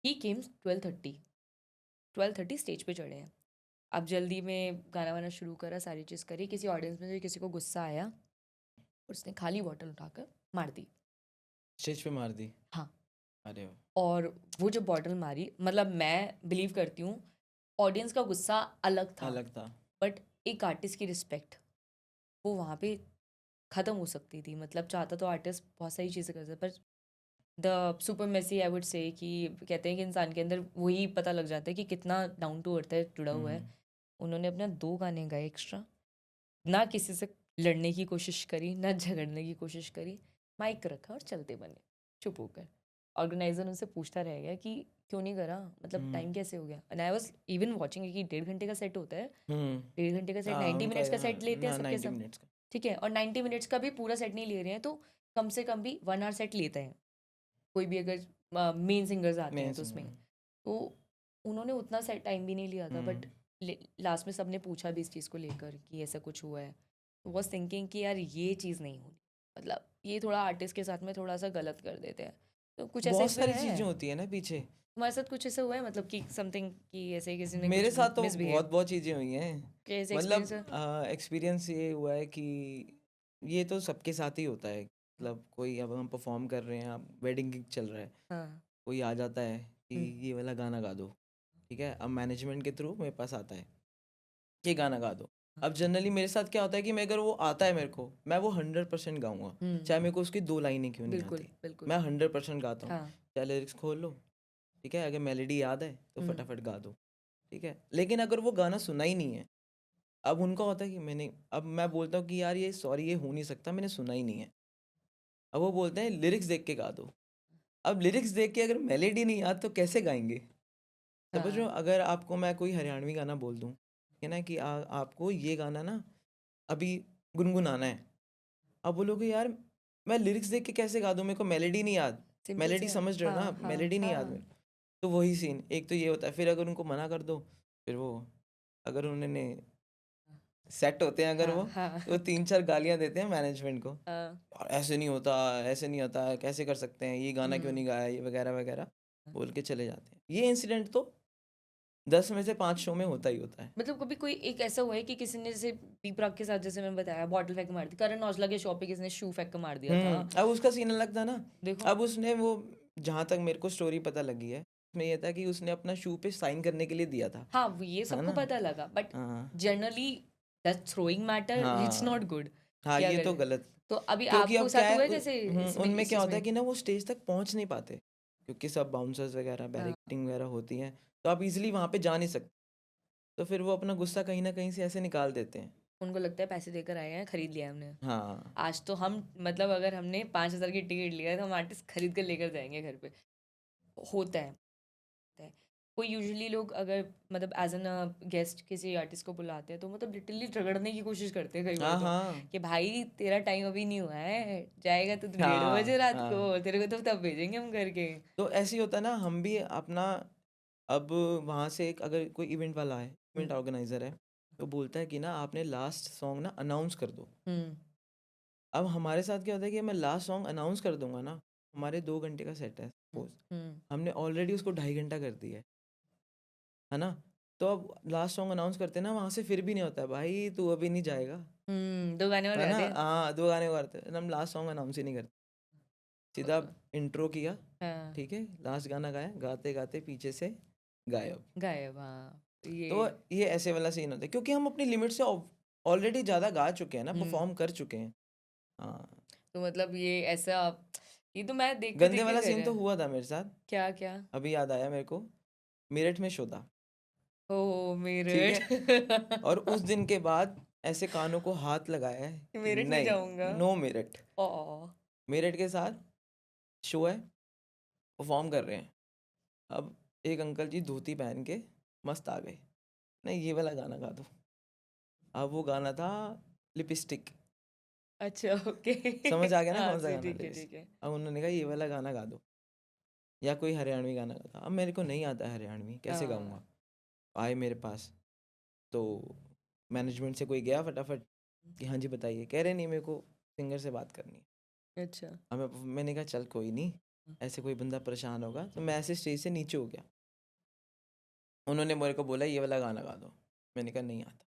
ही केम 12:30 स्टेज पे चढ़े हैं अब जल्दी में गाना वाना शुरू करा सारी चीज़ करी किसी ऑडियंस में से किसी को गुस्सा आया और उसने खाली बॉटल उठाकर मार दी। स्टेज पे मार दी। हाँ, अरे वाह। और वो जब बॉटल मारी, मतलब मैं बिलीव करती हूँ ऑडियंस का गुस्सा अलग था, अलग था। बट एक आर्टिस्ट की रिस्पेक्ट वो वहाँ पे ख़त्म हो सकती थी। मतलब चाहता तो आर्टिस्ट बहुत सारी चीज़ें कर सकता, पर the super messy I would say कि कहते हैं कि इंसान के अंदर वही पता लग जाता है कि कितना डाउन टू अर्थ है, जुड़ा हुआ है। उन्होंने अपना 2 गाने गाए एक्स्ट्रा, ना किसी से लड़ने की कोशिश करी, ना झगड़ने की कोशिश करी, माइक रखा और चलते बने चुप होकर। ऑर्गेनाइजर उनसे पूछता रह गया कि क्यों नहीं करा, मतलब टाइम कैसे हो गया। And I was even watching कि 1.5 घंटे का सेट होता है, 1.5 घंटे का सेट 90 उनका मिनट्स का सेट लेते हैं सबके 90 सब, मिनट्स का। ठीक है, और 90 मिनट्स का भी पूरा सेट नहीं ले रहे हैं, तो कम से कम भी 1 आवर सेट लेते हैं कोई भी, अगर मेन सिंगर्स आते हैं मेन तो उसमें। सिंगर। तो उन्होंने उतना सेट टाइम भी नहीं लिया था, बट लास्ट में सबने पूछा भी इस चीज़ को लेकर कि ऐसा कुछ हुआ है। तो वॉज थिंकिंग कि यार ये चीज़ नहीं होनी, मतलब ये थोड़ा आर्टिस्ट के साथ में थोड़ा सा गलत कर देते हैं। तो कुछ ऐसा बहुत इसमें सारी है चीजें होती है ना पीछे। तुम्हारे साथ, कुछ ऐसा हुआ है मतलब कि समथिंग कि ऐसे किसी ने मेरे कुछ साथ तो मिसबिहेव, बहुत बहुत चीजें हुई हैं। कैसे मतलब एक्सपीरियंस है? एक्सपीरियंस ये हुआ है कि ये तो सबके साथ ही होता है। मतलब कोई, अब हम परफॉर्म कर रहे हैं, अब वेडिंग गिग चल रहा है, हाँ। कोई आ जाता है कि हम्म, ये वाला गाना गा दो, ठीक है। अब मैनेजमेंट के थ्रू मेरे पास आता है कि गाना गा दो। अब जनरली मेरे साथ क्या होता है कि मैं, अगर वो आता है मेरे को, मैं वो 100% गाऊंगा, चाहे मेरे को उसकी 2 लाइनें क्यों नहीं बिल्कुल आती, बिल्कुल। मैं 100% गाता हूँ। हाँ। चाहे लिरिक्स खोल लो, ठीक है, अगर मेलोडी याद है तो हम्म, फटाफट गा दो, ठीक है। लेकिन अगर वो गाना सुना ही नहीं है, अब उनका होता है कि मैंने, अब मैं बोलता हूँ कि यार ये सॉरी, ये हो नहीं सकता, मैंने सुना ही नहीं है। अब वो बोलते हैं लिरिक्स देख के गा दो। अब लिरिक्स देख के अगर मेलोडी नहीं याद तो कैसे गाएंगे? समझ रहे हो? हाँ। अगर आपको मैं कोई हरियाणवी गाना बोल दूं, है ना, कि आपको ये गाना ना अभी गुनगुनाना है, अब बोलोगे यार मैं लिरिक्स देख के कैसे गा दूं, मेरे को मेलोडी नहीं याद। सिंपल मेलोडी से। समझ रहे हो ना हाँ आप? हाँ मेलोडी नहीं याद हाँ। मेरे को। तो वही सीन, एक तो ये होता है। फिर अगर उनको मना कर दो, फिर वो, अगर उन्होंने सेट होते हैं अगर हाँ वो, हाँ। तो 3-4 गालियां देते हैं मैनेजमेंट को, हाँ। और ऐसे नहीं होता, ऐसे नहीं होता, कैसे कर सकते हैं, ये गाना क्यों हम्म। नहीं गाया, ये वगैरह वगैरह बोल के चले जाते हैं। ये इंसिडेंट तो 10 में से 5 शो में होता ही होता है। मतलब कभी कोई एक ऐसा हुआ है कि किसी ने जैसे बी प्राक के साथ, जैसे मैं बताया, बॉटल फेंक के मार दी, करण औजला के शो पे किसी ने शू फेंक के मार दिया था। अब उसका सीन अलग था ना। देखो। अब उसने वो, जहाँ तक मेरे को स्टोरी पता लगी है, उसमें ये था कि उसने अपना शू पे साइन करने के लिए दिया था, हाँ, वो ये है सबको ना। पता लगा, बट हाँ generally that throwing matter it's not हाँ गुड। हाँ, क्या ये तो करें? गलत। तो अभी क्योंकि आपको अब क्या साथ है, हुआ है जैसे इसमें, उनमें इस क्या चीज होता है में? कि ना वो स्टेज तक पहुंच नहीं पाते, क्योंकि सब बाउंसर्स वगैरह, हाँ। बैरिकेडिंग वगैरह होती हैं, तो आप इजीली वहां पे जा नहीं सकते। तो फिर वो अपना गुस्सा कहीं ना कहीं से ऐसे निकाल देते हैं। उनको लगता है पैसे देकर आए हैं, खरीद लिया हमने। हाँ आज तो हम, मतलब अगर हमने 5,000 की टिकट लिया है तो हम आर्टिस्ट खरीद कर लेकर जाएंगे घर पे। होता है, होता है। कोई यूजुअली लोग अगर मतलब एज एन गेस्ट किसी आर्टिस्ट को बुलाते हैं तो मतलब लिटरली झगड़ने की कोशिश करते हैं कई बार हाँ तो, हाँ कि भाई तेरा टाइम अभी नहीं हुआ है, जाएगा तो 1:30 बजे हाँ रात को, हाँ। तेरे को तो तब भेजेंगे हम करके। तो ऐसे ही होता है ना, हम भी अपना, अब वहाँ से एक, अगर कोई इवेंट वाला है, इवेंट हम्म। ऑर्गेनाइजर है, तो बोलता है कि ना आपने लास्ट सॉन्ग ना अनाउंस कर दो। हम्म। अब हमारे साथ क्या होता है कि मैं लास्ट सॉन्ग अनाउंस कर दूंगा ना, हमारे 2 घंटे का सेट है सपोज, हम्म। हमने ऑलरेडी उसको 2.5 घंटा कर दिया है ना। तो अब लास्ट सॉन्ग अनाउंस करते हैं ना, वहाँ से फिर भी नहीं होता है, भाई तू अभी नहीं जाएगा, 2 गाने और है गा ना। दे। हाँ, 2 गाने करते हैं, हम लास्ट सॉन्ग अनाउंस ही नहीं करते, सीधा इंट्रो किया, हाँ। ठीक है, लास्ट गाना गाया, गाते गाते पीछे से गायब। गायब, हाँ ये। तो ये ऐसे वाला सीन होता है, क्योंकि हम अपनी लिमिट से ऑलरेडी ज़्यादा गा चुके हैं ना, हम्म। परफॉर्म कर चुके हैं। हाँ, तो मतलब ये ऐसा, ये तो मैं देखते गंदे देखते वाला कर सीन रहा तो है। हुआ था मेरे साथ, क्या क्या? अभी याद आया मेरे को। मेरठ में शो था, ओ ठीक है, मेरठ। और उस दिन के बाद ऐसे कानों को हाथ लगाया है कि मेरठ नहीं नहीं, जाऊंगा। नो मेरठ। ओ। मेरठ के साथ शो है, परफॉर्म कर रहे हैं। अब एक अंकल जी धोती पहन के मस्त आ गए, नहीं ये वाला गाना गा दो। अब वो गाना था लिपस्टिक, अच्छा ओके। समझ आ गया ना हाँ कौन सा जी, गाना, ठीक है ठीक लिपस्टिक। है। अब उन्होंने कहा ये वाला गाना गा दो, या कोई हरियाणवी गाना गा दो। अब मेरे को नहीं आता हरियाणवी, कैसे हाँ। गाऊंगा? आए मेरे पास, तो मैनेजमेंट से कोई गया फटाफट कि हाँ जी बताइए, कह रहे नहीं मेरे को सिंगर से बात करनी है। अच्छा। अब मैंने कहा चल कोई नहीं, ऐसे कोई बंदा परेशान होगा, तो मैं ऐसे स्टेज से नीचे हो गया। उन्होंने मेरे को बोला ये वाला गाना गा दो, मैंने कहा नहीं आता।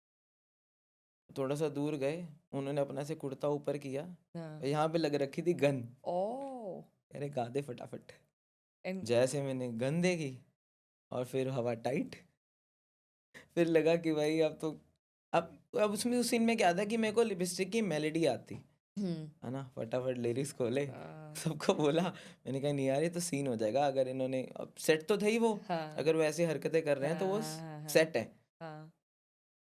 थोड़ा सा दूर गए, उन्होंने अपना से कुर्ता ऊपर किया, हाँ। यहाँ पे लग रखी थी गन। ओह! अरे गा दे फटाफट। एंड जैसे मैंने गन देखी और फिर हवा टाइट, फिर लगा कि भाई अब तो अब उसमें उस सीन में क्या था कि मेरे को लिपस्टिक की मेलोडी आती हुँ। है ना, फटाफट लिरिक्स खोले, अ, सबको बोला। मैंने कहा नहीं यार ये तो सीन हो जाएगा, अगर इन्होंने अब सेट तो थे ही वो, हाँ। अगर वो ऐसी हरकतें कर रहे हैं तो वो हाँ। सेट है। हाँ।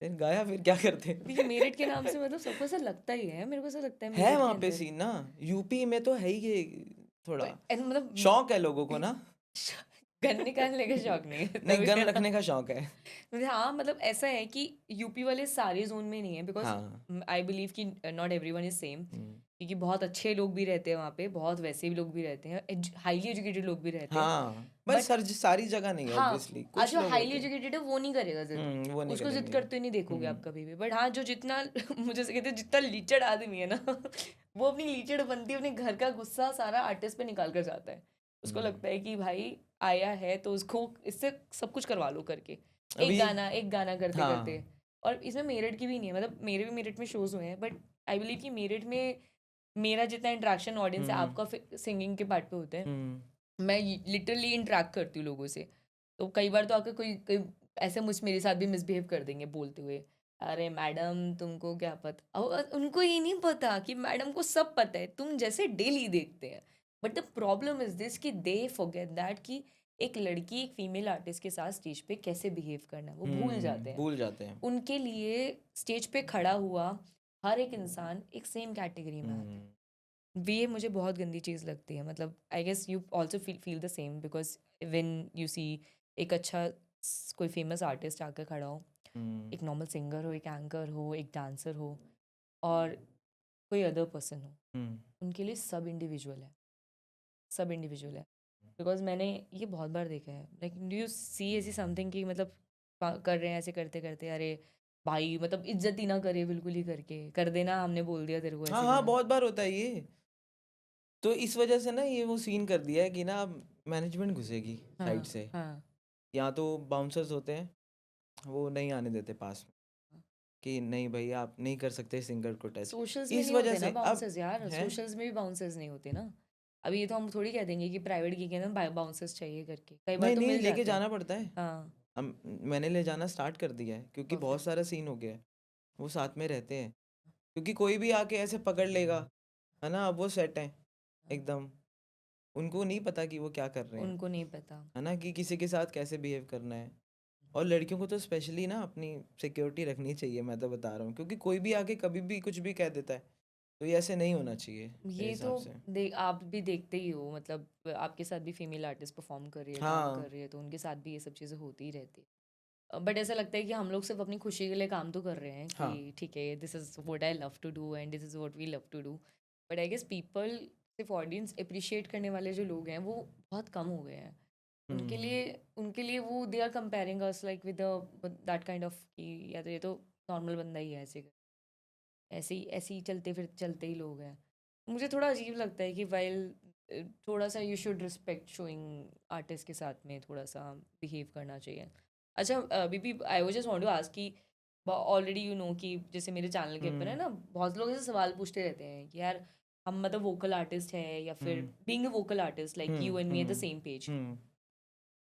फिर गाया, फिर क्या करते। क्योंकि मेरठ के नाम से मतलब सबको ऐसा लगता ही है, मेरे को ऐसा लगता है है मेरठ के वहाँ पे अंदर। सीन ना, यूपी में तो है ही ये थोड़ा एंड मतलब शौक है लोगों को ना। गन निकालने का शौक नहीं है नहीं, तभी गन ना। रखने का शौक है। हाँ मतलब ऐसा है कि यूपी वाले सारे जोन में नहीं है, बिकॉज हाँ। आई बिलीव कि नॉट एवरीवन इज सेम, हम्म, क्योंकि बहुत अच्छे लोग भी रहते हैं वहाँ पे, बहुत वैसे भी लोग भी रहते हैं, हाईली एजुकेटेड लोग भी रहते हैं। हाँ पर बट सारी जगह नहीं, हाँ, ऑब्वियसली आज कुछ जो लोग हाईली होते हैं। एजुकेटेड है वो नहीं करेगा जिद, वो नहीं उसको जिद करेंगे। करते नहीं देखोगे आप हम्म कभी भी। बट हाँ, जो जितना मुझे से कहते हैं जितना लीचड़ आदमी है ना वो अपनी लीचड़ बनती अपने घर का गुस्सा सारा आर्टिस्ट पे निकाल कर जाता है। उसको हम्म। लगता है कि भाई आया है तो उसको इससे सब कुछ करवा लो करके, अभी एक गाना करते करते। हाँ। और इसमें मेरठ की भी नहीं है, मतलब मेरे भी मेरठ में शोज हुए हैं, बट आई बिलीव कि मेरठ में मेरा जितना इंटरेक्शन ऑडियंस है, हम्म आपका सिंगिंग के पार्ट पे होता है, हम्म मैं लिटरली इंटरेक्ट करती हूँ लोगों से। तो कई बार तो आकर कोई कोई ऐसे मेरे साथ भी मिसबिहेव कर देंगे बोलते हुए, अरे मैडम तुमको क्या पता, और उनको ये नहीं पता कि मैडम को सब पता है, तुम जैसे डेली देखते हैं। But the problem is this कि दे फॉरगेट दैट कि एक लड़की एक फीमेल आर्टिस्ट के साथ स्टेज पे कैसे बिहेव करना है वो भूल जाते हैं। भूल जाते हैं। उनके लिए स्टेज पे खड़ा हुआ हर एक इंसान एक सेम कैटेगरी में आता है। हम्म ये मुझे बहुत गंदी चीज़ लगती है। मतलब I guess you also feel the same, because when you see एक अच्छा कोई फेमस आर्टिस्ट आकर खड़ा हो, हम्म एक नॉर्मल सिंगर हो, एक एंकर हो, एक डांसर हो, और कोई अदर पर्सन हो, हम्म उनके लिए सब इंडिविजुअल है, सब इंडिविजुअल है। बिकॉज मैंने ये बहुत बार देखा है, लाइक डू यू सी ऐसी समथिंग कि मतलब कर रहे हैं ऐसे करते करते, अरे भाई मतलब इज्जत ही ना करे बिल्कुल ही करके कर देना, हमने बोल दिया तेरे को हाँ ऐसे हाँ, करना। बहुत बार होता है ये। तो इस वजह से ना ये वो सीन कर दिया है कि ना मैनेजमेंट घुसेगी साइड हाँ। से, हाँ। यहाँ तो बाउंसर्स होते हैं, वो नहीं आने देते पास में, कि नहीं भाई आप नहीं कर सकते सिंगर को टच। सोशल्स में इस नहीं वजह होते ना से अब बाउंसर्स यार, है। सोशल्स में भी बाउंसर्स नहीं होते ना। अभी ये तो हम थोड़ी कह देंगे कि प्राइवेट की के ना बाउंसर्स चाहिए करके, कई बार नहीं तो नहीं, मिल लेके जाते हैं। जाना पड़ता है। हाँ। हम मैंने ले जाना स्टार्ट कर दिया है, क्योंकि बहुत परफेक्ट। सारा सीन हो गया है, वो साथ में रहते हैं। क्योंकि कोई भी आके ऐसे पकड़ लेगा, है ना, अब वो सेट है एकदम, उनको नहीं पता कि वो क्या कर रहे हैं, उनको नहीं पता। है ना, कि किसी के साथ कैसे बिहेव करना है। और लड़कियों को तो स्पेशली ना अपनी सिक्योरिटी रखनी चाहिए, मैं तो बता रहा हूँ, क्योंकि कोई भी आके कभी भी कुछ भी कह देता है, तो ये ऐसे नहीं होना चाहिए मेरे ये तो हिसाब से। आप भी देखते ही हो, मतलब आपके साथ भी फीमेल आर्टिस्ट परफॉर्म कर रही है, काम कर हाँ रही है, तो उनके साथ भी ये सब चीज़ें होती ही रहती है। बट ऐसा लगता है कि हम लोग सिर्फ अपनी खुशी के लिए काम तो कर रहे हैं हाँ। कि ठीक है, this is what I love to do and this is what we love to do. But I guess people, सिर्फ ऑडियंस अप्रिशिएट करने वाले जो लोग हैं वो बहुत कम हो गए हैं। हम्म उनके लिए वो they are comparing us like with that kind of कि या तो ये तो नॉर्मल बंदा ही है, ऐसे ही चलते ही लोग हैं। मुझे थोड़ा अजीब लगता है कि वाइल थोड़ा सा you should respect showing artist के साथ में थोड़ा सा बिहेव करना चाहिए। अच्छा बीबी, I was just want to ask कि ऑलरेडी यू नो कि जैसे मेरे चैनल के ऊपर है हम्म ना, बहुत लोग ऐसे सवाल पूछते रहते हैं कि यार हम मतलब वोकल आर्टिस्ट है या फिर hmm being a vocal artist like you and me at the same page, hmm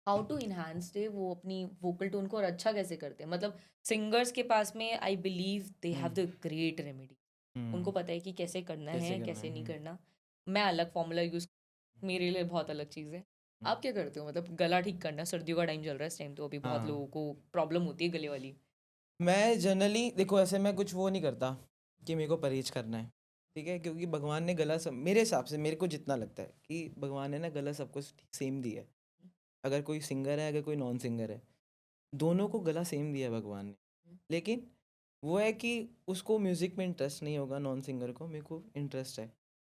how to enhance they वो अपनी वोकल टोन को और अच्छा कैसे करते हैं। मतलब सिंगर्स के पास में I believe they have the great remedy, उनको हम्म पता है कि कैसे करना कैसे है करना कैसे है। नहीं करना। मैं अलग फॉर्मूला यूज़, मेरे लिए बहुत अलग चीज़ है। हम्म, आप क्या करते हो, मतलब गला ठीक करना, सर्दियों का टाइम चल रहा है इस टाइम, तो अभी बहुत हाँ। लोगों को प्रॉब्लम होती है गले वाली। मैं जनरली देखो ऐसे मैं कुछ वो नहीं करता कि मेरे को परहेज करना है, ठीक है, क्योंकि भगवान ने गला सब, मेरे हिसाब से मेरे को जितना लगता है कि भगवान ने ना गला सबको सेम दिया है। अगर कोई सिंगर है, अगर कोई नॉन सिंगर है, दोनों को गला सेम दिया है भगवान ने। लेकिन वो है कि उसको म्यूज़िक में इंटरेस्ट नहीं होगा, नॉन सिंगर को, मेरे को इंटरेस्ट है,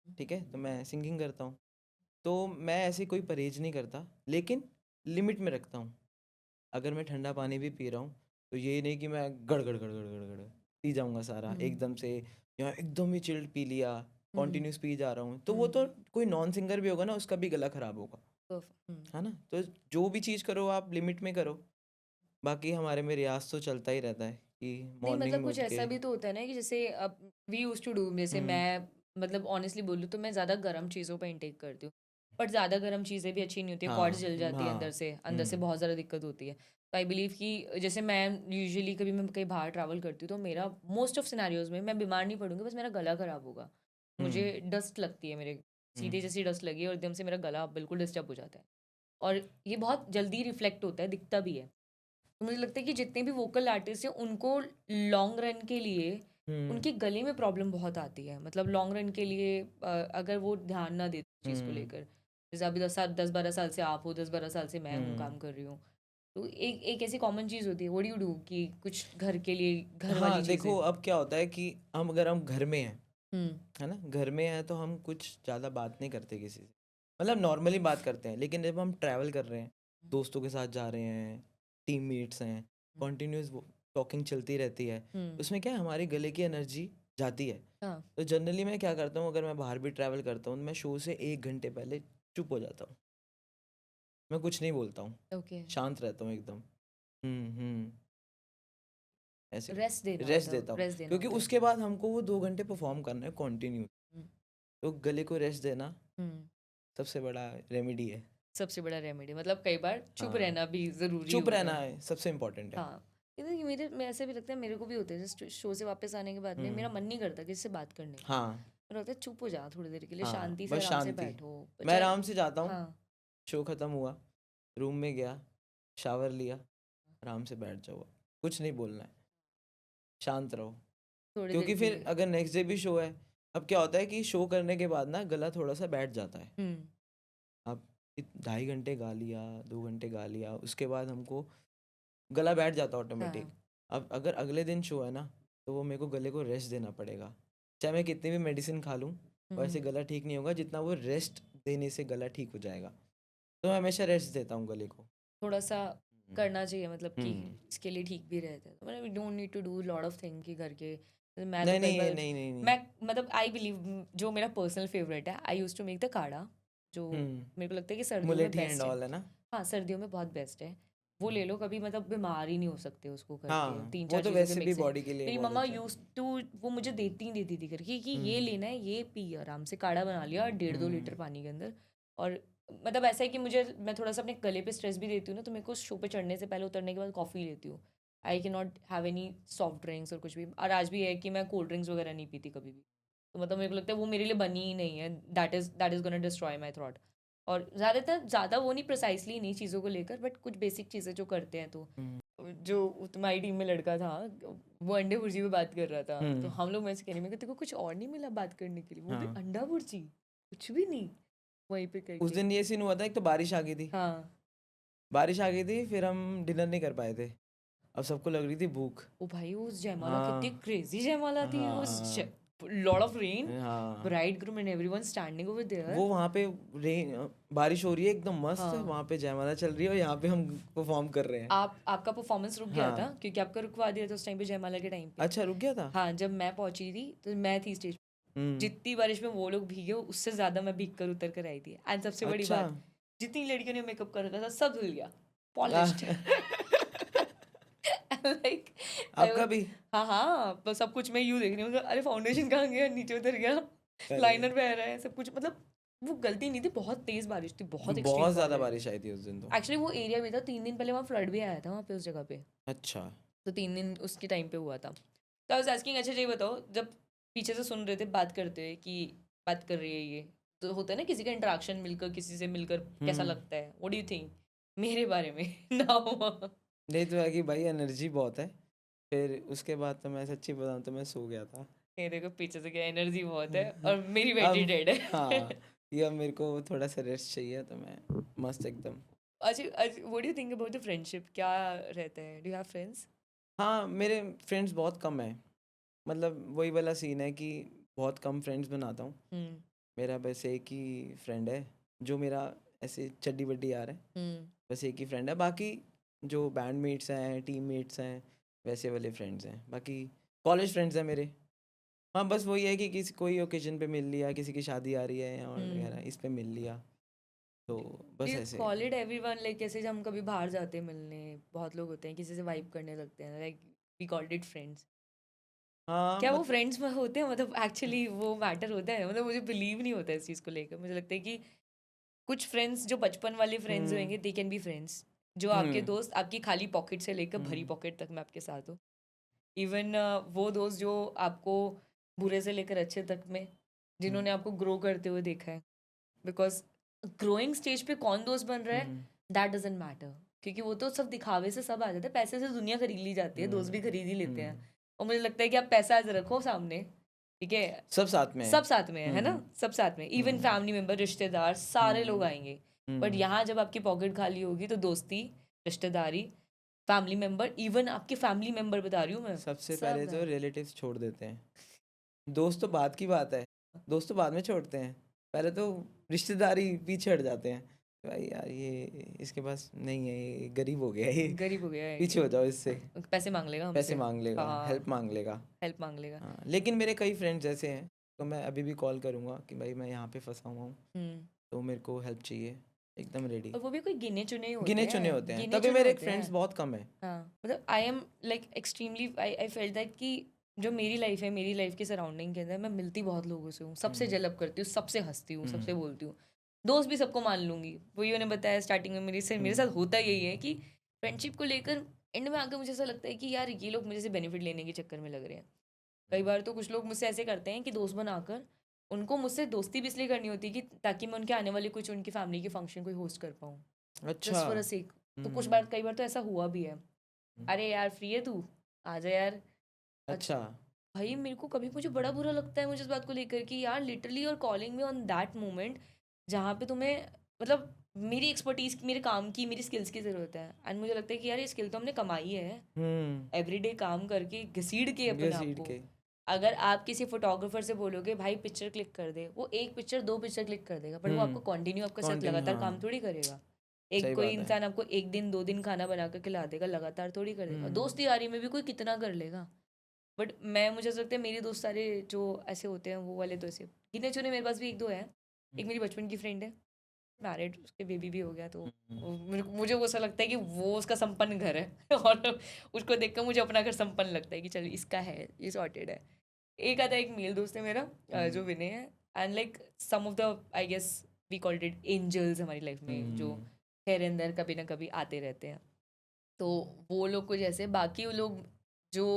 ठीक है, तो मैं सिंगिंग करता हूँ। तो मैं ऐसे कोई परहेज नहीं करता, लेकिन लिमिट में रखता हूँ। अगर मैं ठंडा पानी भी पी रहा हूँ, तो ये नहीं कि मैं गड़ गड़ गड़ गड़ गड़ गड़ पी जाऊँगा सारा एकदम से, या एकदम ही चिल्ड पी लिया, कॉन्टिन्यूस पी जा रहा हूँ, तो वो तो कोई नॉन सिंगर भी होगा ना, उसका भी गला खराब होगा, है ना। तो जो भी चीज़ करो आप लिमिट में करो। बाकी हमारे में रियाज तो चलता ही रहता है, कि नहीं मॉर्निंग मतलब में कुछ उठ के ऐसा भी तो होता है ना कि जैसे अब वी यूज टू डू, जैसे हम्म मैं मतलब ऑनेस्टली बोलूँ तो मैं ज़्यादा गर्म चीज़ों पर इंटेक करती हूँ, बट ज़्यादा गर्म चीज़ें भी अच्छी नहीं होती है, कॉर्ड्स हाँ जल जाती है हाँ अंदर से बहुत ज़्यादा दिक्कत होती है। तो आई बिलीव कि जैसे मैं यूजुअली कभी मैं कहीं बाहर ट्रैवल करती हूँ तो मेरा मोस्ट ऑफ सिनेरियोज में मैं बीमार नहीं पड़ूंगी, बस मेरा गला ख़राब होगा, मुझे हम्म डस्ट लगती है मेरे सीधे हम्म जैसी डस्ट लगी है और एकदम से मेरा गला बिल्कुल डिस्टर्ब हो जाता है, और ये बहुत जल्दी रिफ्लेक्ट होता है, दिखता भी है। तो मुझे लगता है कि जितने भी वोकल आर्टिस्ट हैं उनको लॉन्ग रन के लिए हम्म उनके गले में प्रॉब्लम बहुत आती है, मतलब लॉन्ग रन के लिए अगर वो ध्यान ना दे चीज़ को हम्म लेकर, जैसे अभी 10-12 साल से आप हो, 10-12 साल से मैं हूँ हम्म काम कर रही हूँ, तो एक एक ऐसी कॉमन चीज़ होती है, व्हाट डू यू डू, कि कुछ घर के लिए घर वाली हाँ देखो चीज़ें। अब क्या होता है कि हम घर में हैं, हम्म। है ना, घर में हैं तो हम कुछ ज़्यादा बात नहीं करते किसी से, मतलब नॉर्मली बात करते हैं, लेकिन जब हम ट्रैवल कर रहे हैं, दोस्तों के साथ जा रहे हैं, टीम मेट्स हैं, कॉन्टीन्यूस टॉकिंग चलती रहती है, हम्म। उसमें क्या है हमारी गले की एनर्जी जाती है। हाँ। तो जनरली मैं क्या करता हूँ, अगर मैं बाहर भी ट्रैवल करता हूँ तो मैं शो से 1 घंटे पहले चुप हो जाता हूँ, मैं कुछ नहीं बोलता हूँ, ओके। शांत रहता हूँ एकदम। ऐसे रेस्ट देना रेस्ट देता हूँ, रेस्ट देना क्योंकि होता है। उसके बाद हमको वो 2 घंटे परफॉर्म करना है कॉन्टिन्यू, हम्म। तो गले को रेस्ट देना हम्म। सबसे बड़ा रेमेडी है। सबसे बड़ा रेमेडी, मतलब कई बार चुप हाँ रहना भी ज़रूरी चुप होता रहना है। है सबसे इम्पोर्टेंट है। हाँ, ये मेरे में ऐसा भी लगता है, मेरे को भी होता है जस्ट शो से वापस आने के बाद में हम्म मेरा मन नहीं करता किसी से बात करने का, हाँ मेरा होता है चुप हो जा थोड़ी देर के लिए, हाँ शांति से बस आराम से शांति, बैठो मैं चाहे। आराम से जाता हूँ, हाँ। शो खत्म हुआ, रूम में गया, शावर लिया, आराम से बैठ जाओ, कुछ नहीं बोलना है, शांत रहो, थोड़ी देर क्योंकि के फिर लिए। अगर नेक्स्ट डे भी शो है, अब क्या होता है कि शो करने के बाद ना गला थोड़ा सा बैठ जाता है, हम्म। आप 2.5 घंटे गा लिया, 2 घंटे गा लिया, उसके बाद हमको गला बैठ जाता है ऑटोमेटिक। हाँ। अब अगर अगले दिन शो है ना, तो वो मेरे को गले को रेस्ट देना पड़ेगा, चाहे मैं कितनी भी मेडिसिन खा लूँ, वैसे हम्म। गला ठीक नहीं होगा जितना वो रेस्ट देने से गला ठीक हो जाएगा, तो मैं हमेशा रेस्ट देता हूँ गले को। थोड़ा सा हम्म करना चाहिए, मतलब कि हम्म। इसके लिए ठीक भी रहता है, तो मतलब we don't need to do lot of thing कि घर के, मैं तो नहीं कई नहीं बार नहीं नहीं नहीं। मैं मतलब आई बिलीव, जो मेरा पर्सनल फेवरेट है, आई यूज टू मेक द काढ़ा, जो मेरे को लगता है कि सर्दियों में मुलेठी एंड बेस्ट है। ऑल है ना। हाँ, सर्दियों में बहुत बेस्ट है, वो ले लो कभी, मतलब बीमार ही नहीं हो सकते उसको करके, हाँ तीन वो चार तो चीज़ों के वैसे भी मिक्सिंग। बॉडी के लिए मेरी बहुत मम्मा अच्छा है। यूज टू, वो मुझे देती थी करके कि ये हम्म लेना है, ये पी, आराम से काढ़ा बना लिया 1.5-2 लीटर हम्म पानी के अंदर। और मतलब ऐसा है कि मुझे, मैं थोड़ा सा अपने गले पे स्ट्रेस भी देती हूँ ना, तो मेरे को शो पे चढ़ने से पहले, उतरने के बाद कॉफ़ी लेती हूँ। I can not have any soft drinks और कुछ भी, और आज भी है कि मैं कोल्ड ड्रिंक्स वगैरह नहीं पीती कभी भी, तो मतलब मेरे को लगता है वो मेरे लिए बनी ही नहीं है, that is gonna destroy my throat. और ज़्यादा वो नहीं, प्रिसाइसली नहीं चीज़ों को लेकर, बट कुछ बेसिक चीज़ें जो करते हैं, तो हम्म जो तुम्हारी टीम में लड़का था, वो अंडे भुर्जी पे बात कर रहा था, तो हम्म, हम लोग में से कहने में, तेरे को कुछ और नहीं मिला बात करने के लिए, वो भी हाँ अंडा भुर्जी, कुछ भी नहीं, वहीं पे उस करके। दिन ये सीन हुआ था, एक तो बारिश आ गई थी, हाँ। बारिश आ गई थी, फिर हम डिनर नहीं कर पाए थे, अब सबको लग रही थी भूख। ओ भाई, उस जयमाला कितनी हाँ क्रेजी जयमाला थी, उस हाँ लॉर्ड ऑफ रेन, हाँ, bride groom and everyone standing over वो देयर। वहाँ पे बारिश हो रही है एकदम मस्त, हाँ। वहाँ पे जयमाला चल रही है और यहाँ पे हम परफॉर्म कर रहे हैं। आपका परफॉर्मेंस रुक गया था हाँ क्योंकि आपका रुकवा दिया था उस टाइम पे जयमाला के टाइम पे। अच्छा रुक गया था। हाँ, जब मैं पहुंची थी तो मैं थी स्टेज, हम्म जितनी बारिश में वो लोग भीगे उससे ज्यादा मैं भीग कर उतर कर आई थी, एंड सबसे बड़ी अच्छा बात, जितनी लड़कियों ने मेकअप कर रखा था सब धुल गया, आह, पॉलिश्ड। लाइक आपका भी। हाँ हाँ, बस सब कुछ मैं यूँ देख रही हूँ, अरे फाउंडेशन कहाँ गया, नीचे उतर गया, अरे लाइनर बह रहा है, सब कुछ, मतलब वो गलती नहीं थी, बहुत तेज बारिश थी, बहुत एक्सट्रीम बहुत ज्यादा फॉग है। बारिश आई थी उस दिन तो। एक्चुअली वो एरिया भी था, 3 दिन पहले वहाँ फ्लड भी आया था वहाँ पे उस जगह पे, अच्छा तो 3 दिन उसके टाइम पे हुआ था। तो आई वाज आस्किंग, अच्छा ये बताओ, जब पीछे से सुन रहे थे बात करते हुए कि बात कर रही है ये, तो होता है ना किसी का इंटरेक्शन मिलकर, किसी से मिलकर कैसा हम्म, लगता है, व्हाट डू यू थिंक मेरे बारे में नाउ? नहीं तो है कि भाई एनर्जी बहुत है, फिर उसके बाद तो मैं सच्ची बताऊँ तो मैं सो गया था। ये देखो पीछे से क्या एनर्जी बहुत है, और मेरी बैटरी अब डेड है। हाँ, ये अब मेरे को थोड़ा सा रेस्ट चाहिए, तो मैं मस्त एकदम। अच्छा, what do you think about the friendship, क्या रहता है, डू यू हैव फ्रेंड्स? हाँ मेरे फ्रेंड्स बहुत कम हैं, मतलब वही वाला सीन है कि बहुत कम फ्रेंड्स बनाता हूँ। हम्म। मेरा बस एक ही फ्रेंड है जो मेरा ऐसे चड्डी बड्डी यार है, हम्म। बस एक ही फ्रेंड है, बाकी जो बैंड मेट्स हैं, टीम मेट्स हैं, वैसे वाले फ्रेंड्स हैं, बाकी कॉलेज फ्रेंड्स हैं मेरे। हाँ बस वही है कि किसी कोई ओकेजन पे मिल लिया, किसी की शादी आ रही है और वगैरह इस पे मिल लिया, तो डू बस यू ऐसे। कॉल इट एवरीवन, लाइक कैसे जब हम कभी बाहर जाते हैं मिलने, बहुत लोग होते हैं किसी से वाइब करने लगते हैं, like we called it friends. हाँ क्या वो मतलब फ्रेंड्स में होते हैं, मतलब एक्चुअली वो मैटर होता है? मतलब मुझे बिलीव नहीं होता है इस चीज़ को लेकर। मुझे लगता है कि कुछ फ्रेंड्स जो बचपन वाले फ्रेंड्स हम्म होंगे, दे कैन बी फ्रेंड्स। जो आपके हम्म दोस्त आपकी खाली पॉकेट से लेकर भरी हम्म पॉकेट तक में आपके साथ हो। इवन वो दोस्त जो आपको बुरे से लेकर अच्छे तक में, हम्म जिन्होंने आपको ग्रो करते हुए देखा है। बिकॉज ग्रोइंग स्टेज पे कौन दोस्त बन रहा है, हम्म दैट डजेंट मैटर। क्योंकि वो तो सब दिखावे से सब आ जाता है, पैसे से दुनिया खरीद ली जाती है, दोस्त भी खरीद ही लेते हैं। हम्म और मुझे लगता है कि आप पैसा आज रखो सामने, ठीक है, सब साथ में है। सब साथ में है ना, हम्म सब साथ में, इवन हम्म फैमिली मेंबर, रिश्तेदार, सारे लोग हम्म आएंगे। बट हम्म यहाँ जब आपकी पॉकेट खाली होगी तो दोस्ती, रिश्तेदारी, फैमिली मेंबर, इवन आपके फैमिली मेंबर बता रही हूँ मैं, सबसे सब पहले तो गायब। रिलेटिव्स छोड़ देते हैं। दोस्त तो बाद की बात है, दोस्त तो बाद में छोड़ते हैं, पहले तो रिश्तेदारी पीछे हट जाते हैं। भाई यार ये इसके पास नहीं है, ये गरीब हो गया है, ये गरीब हो गया है पीछे हो जाओ इससे, पैसे मांग लेगा पैसे हमसे। मांग लेगा, हाँ, हेल्प मांग लेगा। हेल्प मांग लेगा। हाँ लेकिन मेरे कई फ्रेंड्स ऐसे हैं, तो मैं अभी भी कॉल करूँगा कि भाई मैं यहाँ पे फंसा हुआ हूँ, हम्म। तो मेरे को हेल्प चाहिए, एकदम रेडी। और वो भी कोई गिने चुने ही होते गिने चुने होते हैं, हैं, गिने तभी चुने मेरे होते फ्रेंड्स हैं। बहुत कम है। हाँ, मतलब I am like extremely, I felt that कि जो मेरी लाइफ है, मेरी लाइफ के सराउंडिंग के अंदर मैं मिलती बहुत लोगों से हूँ, सबसे हम्म जलब करती हूँ, सबसे हंसती हूँ, सबसे हम्म बोलती हूँ। दोस्त भी सबको मान लूंगी। वही उन्होंने बताया स्टार्टिंग में, मेरे साथ हम्म होता यही है कि फ्रेंडशिप को लेकर एंड में आकर मुझे ऐसा लगता है कि यार ये लोग मुझे से बेनिफिट लेने के चक्कर में लग रहे हैं। कई बार तो कुछ लोग मुझसे ऐसे करते हैं कि दोस्त बनाकर उनको मुझसे दोस्ती भी इसलिए करनी होती है कि ताकि मैं उनके आने वाले कुछ उनकी फैमिली के फंक्शन को होस्ट कर पाऊँ, अच्छा जस्ट फॉर अ सेक। तो कुछ हम्म बार, कई बार तो ऐसा हुआ भी है। हम्म, अरे यार फ्री है तू, आ जा यार। अच्छा, अच्छा भाई मेरे को कभी, मुझे बड़ा बुरा लगता है मुझे इस बात को लेकर कि यार लिटरली और calling me on that moment जहाँ पे तुम्हें, मतलब मेरी एक्सपर्टीज की, मेरे काम की, मेरी स्किल्स की ज़रूरत है। एंड मुझे लगता है कि यार ये स्किल तो हमने कमाई है हम्म एवरीडे काम करके, घसीट के अपने आप घसीट को। के अगर आप किसी फोटोग्राफर से बोलोगे भाई पिक्चर क्लिक कर दे, वो एक पिक्चर, दो पिक्चर क्लिक कर देगा, पर वो आपको कंटिन्यू आपके साथ कंटिन्यू लगातार हाँ काम थोड़ी करेगा। एक सही कोई बात है। इंसान आपको एक दिन दो दिन खाना बना कर खिला देगा, लगातार थोड़ी कर देगा। हम्म दोस्ती यारी में भी कोई कितना कर लेगा। बट मैं, मुझे ऐसा लगता है मेरे दोस्त सारे जो ऐसे होते हैं वो वाले तो ऐसे गिने चुने, मेरे पास भी एक दो है। एक मेरी बचपन की फ्रेंड है, मैरिड, उसके बेबी भी हो गया, तो मुझे वो ऐसा लगता है कि वो उसका संपन्न घर है और उसको देखकर मुझे अपना घर संपन्न लगता है कि चल इसका है, ये सॉर्टेड है। एक आता है, एक मेल दोस्त है मेरा, जो विनय है। And like some of the, I guess we called it angels हमारी लाइफ में, जो खैर अंदर कभी ना कभी आते रहते हैं। तो वो लोग कुछ ऐसे, बाकी वो लोग जो,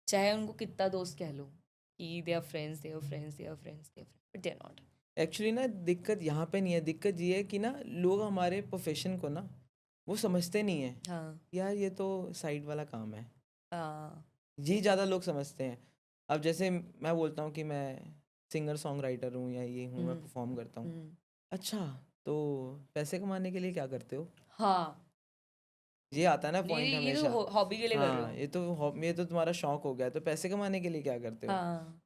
चाहे उनको कितना दोस्त कह लो कि they are friends, they are friends, they are friends, they are friends, but they are not. Actually ना दिक्कत यहाँ पे नहीं है, दिक्कत ये है कि ना लोग हमारे प्रोफेशन को ना वो समझते नहीं है, हाँ यार ये तो साइड वाला काम है, हाँ। ये ज़्यादा लोग समझते हैं। अब जैसे मैं बोलता हूँ कि मैं सिंगर सॉन्ग राइटर हूँ या ये हूँ, मैं हम्म परफॉर्म करता हूँ। हम्म। अच्छा, तो पैसे कमाने के लिए क्या करते हो? हाँ, ये आता है ना पॉइंट ये तो हमेशा। हॉबी के लिए कर रहे हाँ हो। ये तो तुम्हारा शौक हो गया, तो पैसे कमाने के लिए क्या करते हो? हाँ।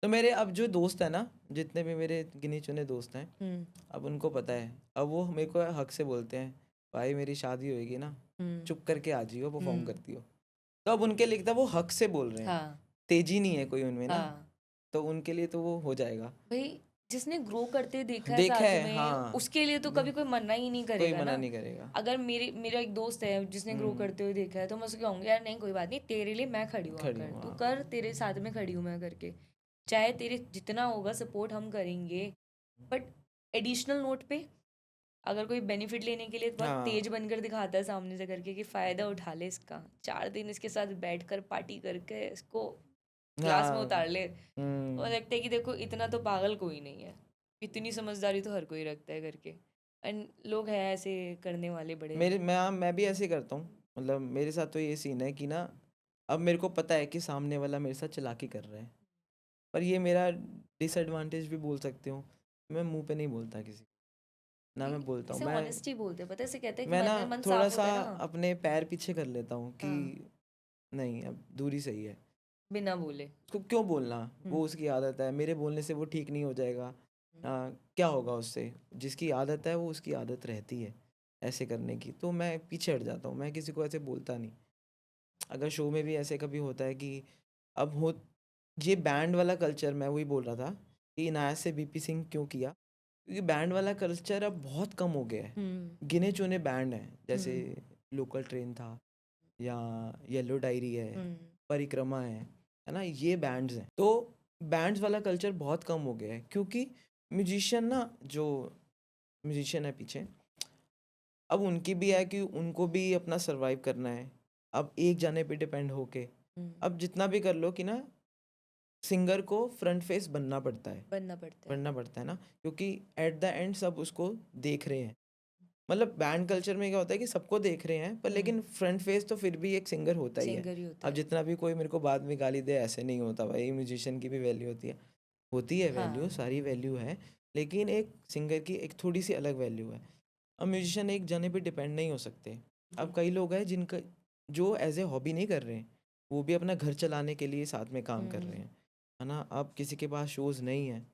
तो मेरे अब जो दोस्त है ना, जितने भी मेरे गिने चुने दोस्त हैं, हम्म अब उनको पता है, अब वो मेरे को हक से बोलते हैं, भाई मेरी शादी होएगी ना, हम्म चुप करके आ जियो, परफॉर्म हम्म। करती हो। तो अब उनके लिए तो वो हक से बोल रहे हैं, हाँ तेजी नहीं है कोई उनमें ना, हाँ। तो उनके लिए तो वो हो जाएगा। भाई जिसने ग्रो करते देखा है देखा साथ है में, हाँ, उसके लिए तो कभी कोई मना ही नहीं कोई करेगा मना ना। नहीं करेगा। अगर मेरा एक दोस्त है जिसने ग्रो हम्म करते हुए देखा है, तो मैं उसको कहूँगी यार नहीं कोई बात नहीं, तेरे लिए मैं खड़ी हूँ, खड़ी आकर हूँ तू हाँ। कर, तेरे साथ में खड़ी हूँ मैं करके। चाहे तेरे जितना होगा सपोर्ट हम करेंगे, बट एडिशनल नोट पे अगर कोई बेनिफिट लेने के लिए बहुत तेज हाँ बनकर दिखाता है सामने से करके कि फ़ायदा उठा ले इसका, 4 दिन इसके साथ बैठ कर पार्टी करके इसको क्लास में हाँ उतार ले, और लगता है कि देखो इतना तो पागल कोई नहीं है, इतनी समझदारी तो हर कोई रखता है करके। एंड लोग हैं ऐसे करने वाले बड़े। मैं भी ऐसे ही करता हूँ। मतलब मेरे साथ तो ये सीन है कि ना, अब मेरे को पता है कि सामने वाला मेरे साथ चालाकी कर रहा है, पर ये मेरा डिसएडवांटेज भी बोल सकते हो। मैं मुंह पे नहीं बोलता किसी को, ना मैं बोलता हूँ। इसे ऑनेस्टी बोलते हैं, पता है, इसे कहते हैं कि मैं ना मन मन थोड़ा साफ सा होता है ना। अपने पैर पीछे कर लेता हूँ कि हाँ, नहीं अब दूरी सही है, बिना बोले। उसको क्यों बोलना, वो हम्म उसकी आदत है, मेरे बोलने से वो ठीक नहीं हो जाएगा। क्या होगा उससे, जिसकी आदत है वो उसकी आदत रहती है ऐसे करने की, तो मैं पीछे हट जाता हूँ, मैं किसी को ऐसे बोलता नहीं। अगर शो में भी ऐसे कभी होता है कि अब हो, ये बैंड वाला कल्चर, मैं वही बोल रहा था कि इनायत से बीपी सिंह क्यों किया, क्योंकि बैंड वाला कल्चर अब बहुत कम हो गया है। हम्म गिने चुने बैंड हैं, जैसे हम्म लोकल ट्रेन था, या येलो डायरी है, हम्म परिक्रमा है ना, ये बैंड्स हैं। तो बैंड्स वाला कल्चर बहुत कम हो गया है, क्योंकि म्यूजिशियन ना, जो म्यूजिशियन है पीछे, अब उनकी भी है कि उनको भी अपना सरवाइव करना है। अब एक जाने पे डिपेंड होके हम्म, अब जितना भी कर लो कि ना, सिंगर को फ्रंट फेस बनना पड़ता है, बनना पड़ता है। ना, क्योंकि एट द एंड सब उसको देख रहे हैं। मतलब बैंड कल्चर में क्या होता है कि सबको देख रहे हैं, पर लेकिन फ्रंट फेस तो फिर भी एक सिंगर होता ही है। सिंगर ही होता अब है। जितना भी कोई मेरे को बाद में गाली दे, ऐसे नहीं होता भाई, म्यूजिशियन की भी वैल्यू होती है वैल्यू, हाँ सारी वैल्यू है, लेकिन एक सिंगर की एक थोड़ी सी अलग वैल्यू है। अब म्यूजिशियन एक जने पे डिपेंड नहीं हो सकते। अब कई लोग हैं जिनका जो एज ए हॉबी नहीं कर रहे हैं, वो भी अपना घर चलाने के लिए साथ में काम कर रहे हैं, है ना। अब किसी के पास शोज़ नहीं है,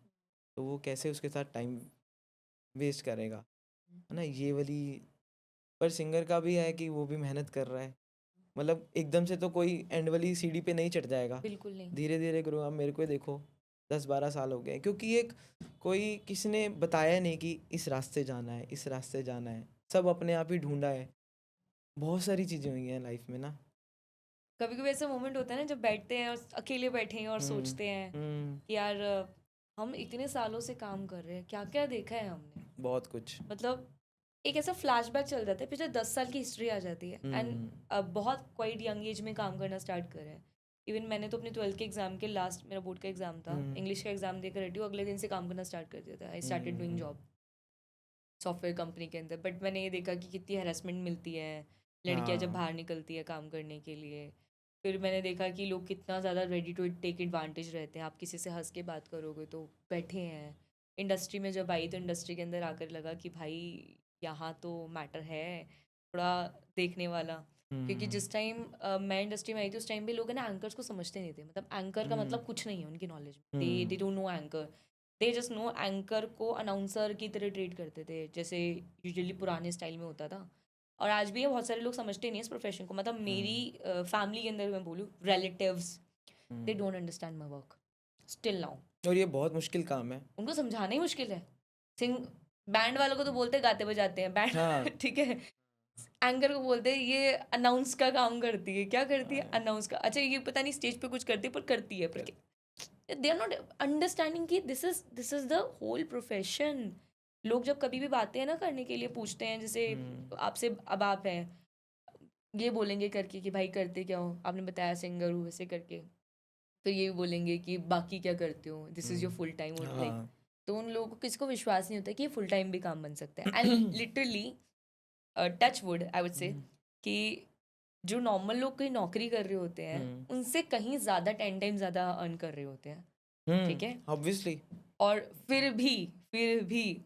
तो वो कैसे उसके साथ टाइम वेस्ट करेगा, है ना, ये वाली। पर सिंगर का भी है कि वो भी मेहनत कर रहा है। मतलब एकदम से तो कोई एंड वाली सीढ़ी पे नहीं चढ़ जाएगा, बिल्कुल नहीं। धीरे धीरे करो। अब मेरे को ही देखो, 10-12 साल हो गए, क्योंकि एक कोई किसी ने बताया नहीं कि इस रास्ते जाना है, इस रास्ते जाना है, सब अपने आप ही ढूंढा है। बहुत सारी चीज़ें हुई हैं लाइफ में ना। कभी कभी ऐसा मोमेंट होता है ना, जब बैठते हैं और अकेले बैठे हैं और हम्म सोचते हैं हम्म कि यार हम इतने सालों से काम कर रहे हैं, क्या क्या देखा है हमने। बहुत कुछ। मतलब एक ऐसा फ्लैशबैक चल जाता है, पिछले 10 साल की हिस्ट्री आ जाती है। एंड हम्म बहुत क्वाइट यंग एज में काम करना स्टार्ट कर रहे हैं। इवन मैंने तो अपने 12th के एग्जाम के लास्ट, मेरा बोर्ड का एग्जाम था, हम्म इंग्लिश का एग्जाम देकर रेडी हूँ, अगले दिन से काम करना स्टार्ट कर दिया था। I started doing job software company के अंदर। बट मैंने ये देखा कि कितनी हैरेसमेंट मिलती है लड़कियां जब हाँ बाहर निकलती है काम करने के लिए। फिर मैंने देखा कि लोग कितना ज़्यादा रेडी टू टेक एडवांटेज रहते हैं। आप किसी से हंस के बात करोगे तो बैठे हैं। इंडस्ट्री में जब आई तो इंडस्ट्री के अंदर आकर लगा कि भाई यहाँ तो मैटर है थोड़ा देखने वाला। क्योंकि हम्म जिस टाइम मैं इंडस्ट्री में आई थी उस टाइम पे लोग है ना एंकर्स को समझते नहीं थे। मतलब एंकर का हम्म मतलब कुछ नहीं है उनकी नॉलेज में। They hmm don't know anchor. They just know anchor को अनाउंसर की तरह ट्रीट करते थे, जैसे यूजुअली पुराने स्टाइल में होता था। और आज भी है, बहुत सारे लोग समझते नहीं है इस प्रोफेशन को। मतलब मेरी हम्म फैमिली के अंदर मैं बोलूँ, relatives, they hmm. Don't understand my work still now. और ये बहुत मुश्किल काम है। उनको समझाना ही मुश्किल है। सिंग बैंड वालों को तो बोलते गाते बजाते हैं हाँ बैंड ठीक है। एंकर को बोलते हैं ये अनाउंस का काम करती है। क्या करती है? हाँ, अनाउंस का। अच्छा ये पता नहीं स्टेज पे कुछ करती है पर करती है। पर कर दे आर नॉट अंडरस्टैंडिंग कि this is the whole profession. लोग जब कभी भी बातें हैं ना करने के लिए पूछते हैं, जैसे हम्म आपसे, अब आप हैं, ये बोलेंगे करके कि भाई करते क्या हो, आपने बताया सिंगर हूँ वैसे करके। फिर ये भी बोलेंगे कि बाकी क्या करते हो, this is your full time और लाइक। हाँ तो उन लोगों को किसी को विश्वास नहीं होता कि ये फुल टाइम भी काम बन सकता है। And literally touch would I would say कि जो नॉर्मल लोग कोई नौकरी कर रहे होते हैं हम्म उनसे कहीं ज़्यादा 10 टाइम ज़्यादा अर्न कर रहे होते हैं। ठीक है। ऑब्वियसली। और फिर भी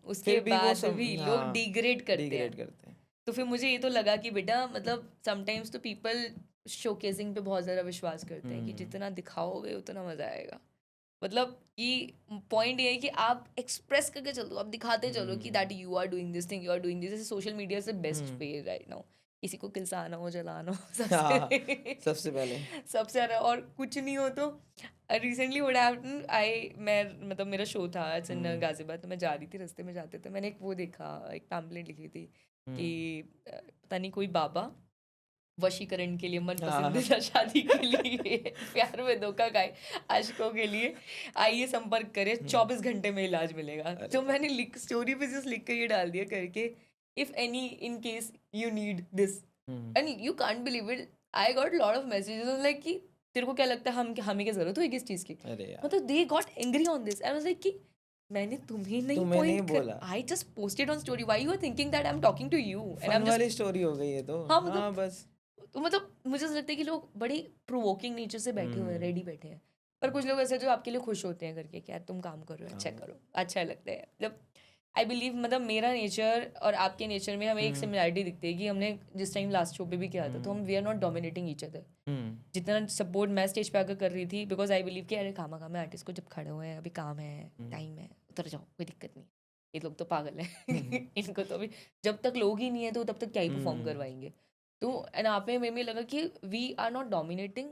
उसके फिर भी वो बाद भी लोग हाँ, डिग्रेड करते हैं। डिग्रेड करते हैं। तो फिर मुझे ये तो लगा कि बेटा मतलब समटाइम्स तो पीपल शोकेसिंग पे बहुत ज़्यादा विश्वास करते हैं कि हम्म जितना दिखाओगे उतना मज़ा आएगा। मतलब कि पॉइंट ये है कि आप एक्सप्रेस करके चलो, आप दिखाते चलो कि that you are doing this thing, you are doing this. जैसे सोशल मीडिया से best hmm way right now. किसी को किलसाना हो, जलाना हो, हाँ, सबसे सबसे पहले। सबसे ज़्यादा। और कुछ नहीं हो तो रिसेंटली व्हाट हैपेंड, मैं मतलब मेरा शो था आज इन हम्म गाजियाबाद, तो मैं जा रही थी, रास्ते में जाते थे मैंने एक वो देखा, एक पैम्पलेट लिखी थी कि हम्म पता नहीं कोई बाबा वशीकरण के लिए, मन हाँ पसंदीदा शादी के लिए, प्यार में धोखा खाए आशिकों के लिए आइए संपर्क करें, हम्म 24 घंटे में इलाज मिलेगा। अरे तो मैंने लिख स्टोरी पे जस्ट लिख कर ये डाल दिया करके, if any in case you need this. Hmm and you can't believe it, I got lot of messages like कि तेरे को क्या लगता है हम हमें क्या जरूरत होगी इस चीज़ की। अरे यार, मतलब they got angry on this. I was like कि मैंने तुम्हें नहीं तुम्हें नहीं पॉइंट कर, बोला। I just posted on story, why you are thinking that I am talking to you and I fun am just. वाली स्टोरी हो गई है तो। हाँ हाँ मतलब, बस। तो मतलब मुझे ऐसा लगता है कि लोग बड़ी प्रोवोकिंग नेचर से बैठे हुए हैं, हम्म रेडी बैठे हैं। पर कुछ लोग ऐसे जो आपके लिए खुश होते हैं करके कि यार तुम काम करो, अच्छा हाँ करो, अच्छा लगता है। मतलब आई बिलीव, मतलब मेरा नेचर और आपके नेचर में हमें एक हम्म सिमिलरिटी दिखती है कि हमने जिस टाइम लास्ट शो पे भी किया था तो हम we are not dominating each other. Hmm जितना सपोर्ट मैं स्टेज पे आकर कर रही थी, बिकॉज आई बिलीव कि अरे काम है आर्टिस्ट को, जब खड़े हुए हैं अभी काम है, हम्म टाइम है, उतर जाओ, कोई दिक्कत नहीं। ये लोग तो पागल है हम्म इनको तो अभी जब तक लोग ही नहीं है तो तब तक क्या ही परफॉर्म हम्म करवाएंगे। तो एंड आप में मेरे में लगा कि we are not dominating,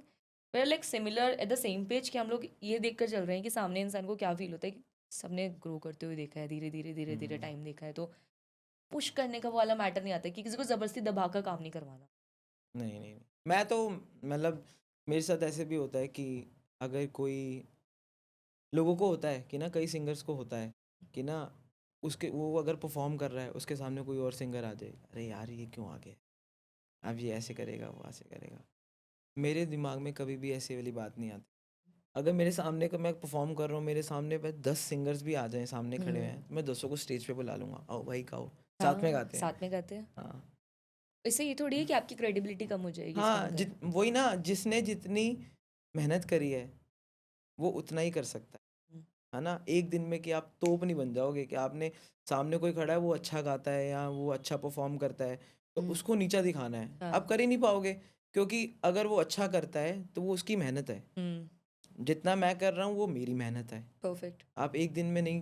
we are like similar at the same page, कि हम लोग ये देख कर चल रहे हैं कि सामने इंसान को क्या फील होता है कि सबने ग्रो करते हुए देखा है, धीरे धीरे धीरे धीरे हम्म टाइम देखा है। तो पुश करने का वो वाला मैटर नहीं आता कि किसी को ज़बरदस्ती दबा कर काम नहीं करवाना। नहीं नहीं नहीं। मैं तो मतलब मेरे साथ ऐसे भी होता है कि अगर कोई लोगों को होता है कि ना, कई सिंगर्स को होता है कि ना, उसके वो अगर परफॉर्म कर रहा है, उसके सामने कोई और सिंगर आ जाए, अरे यार ये क्यों आ गया, अब ये ऐसे करेगा वो ऐसे करेगा। मेरे दिमाग में कभी भी ऐसी वाली बात नहीं आती। अगर मेरे सामने का मैं परफॉर्म कर रहा हूँ, मेरे सामने पे 10 सिंगर्स भी आ जाएं, सामने खड़े हैं, तो मैं 10 को स्टेज पे बुला लूंगा, आओ भाई गाओ, साथ में हाँ, गाते हैं। साथ में गाते हैं। हाँ इससे ये थोड़ी है कि आपकी क्रेडिबिलिटी कम हो जाएगी हाँ, सुनकर। वही ना, जिसने जितनी मेहनत करी है वो उतना ही कर सकता हुँ, है ना। एक दिन में कि आप तोप नहीं बन जाओगे कि आपने सामने कोई खड़ा है वो अच्छा गाता है या वो अच्छा परफॉर्म करता है तो हुँ, उसको नीचा दिखाना है, आप हाँ, कर ही नहीं पाओगे। क्योंकि अगर वो अच्छा करता है तो वो उसकी मेहनत है, हुँ, जितना मैं कर रहा हूँ वो मेरी मेहनत है। परफेक्ट। आप एक दिन में नहीं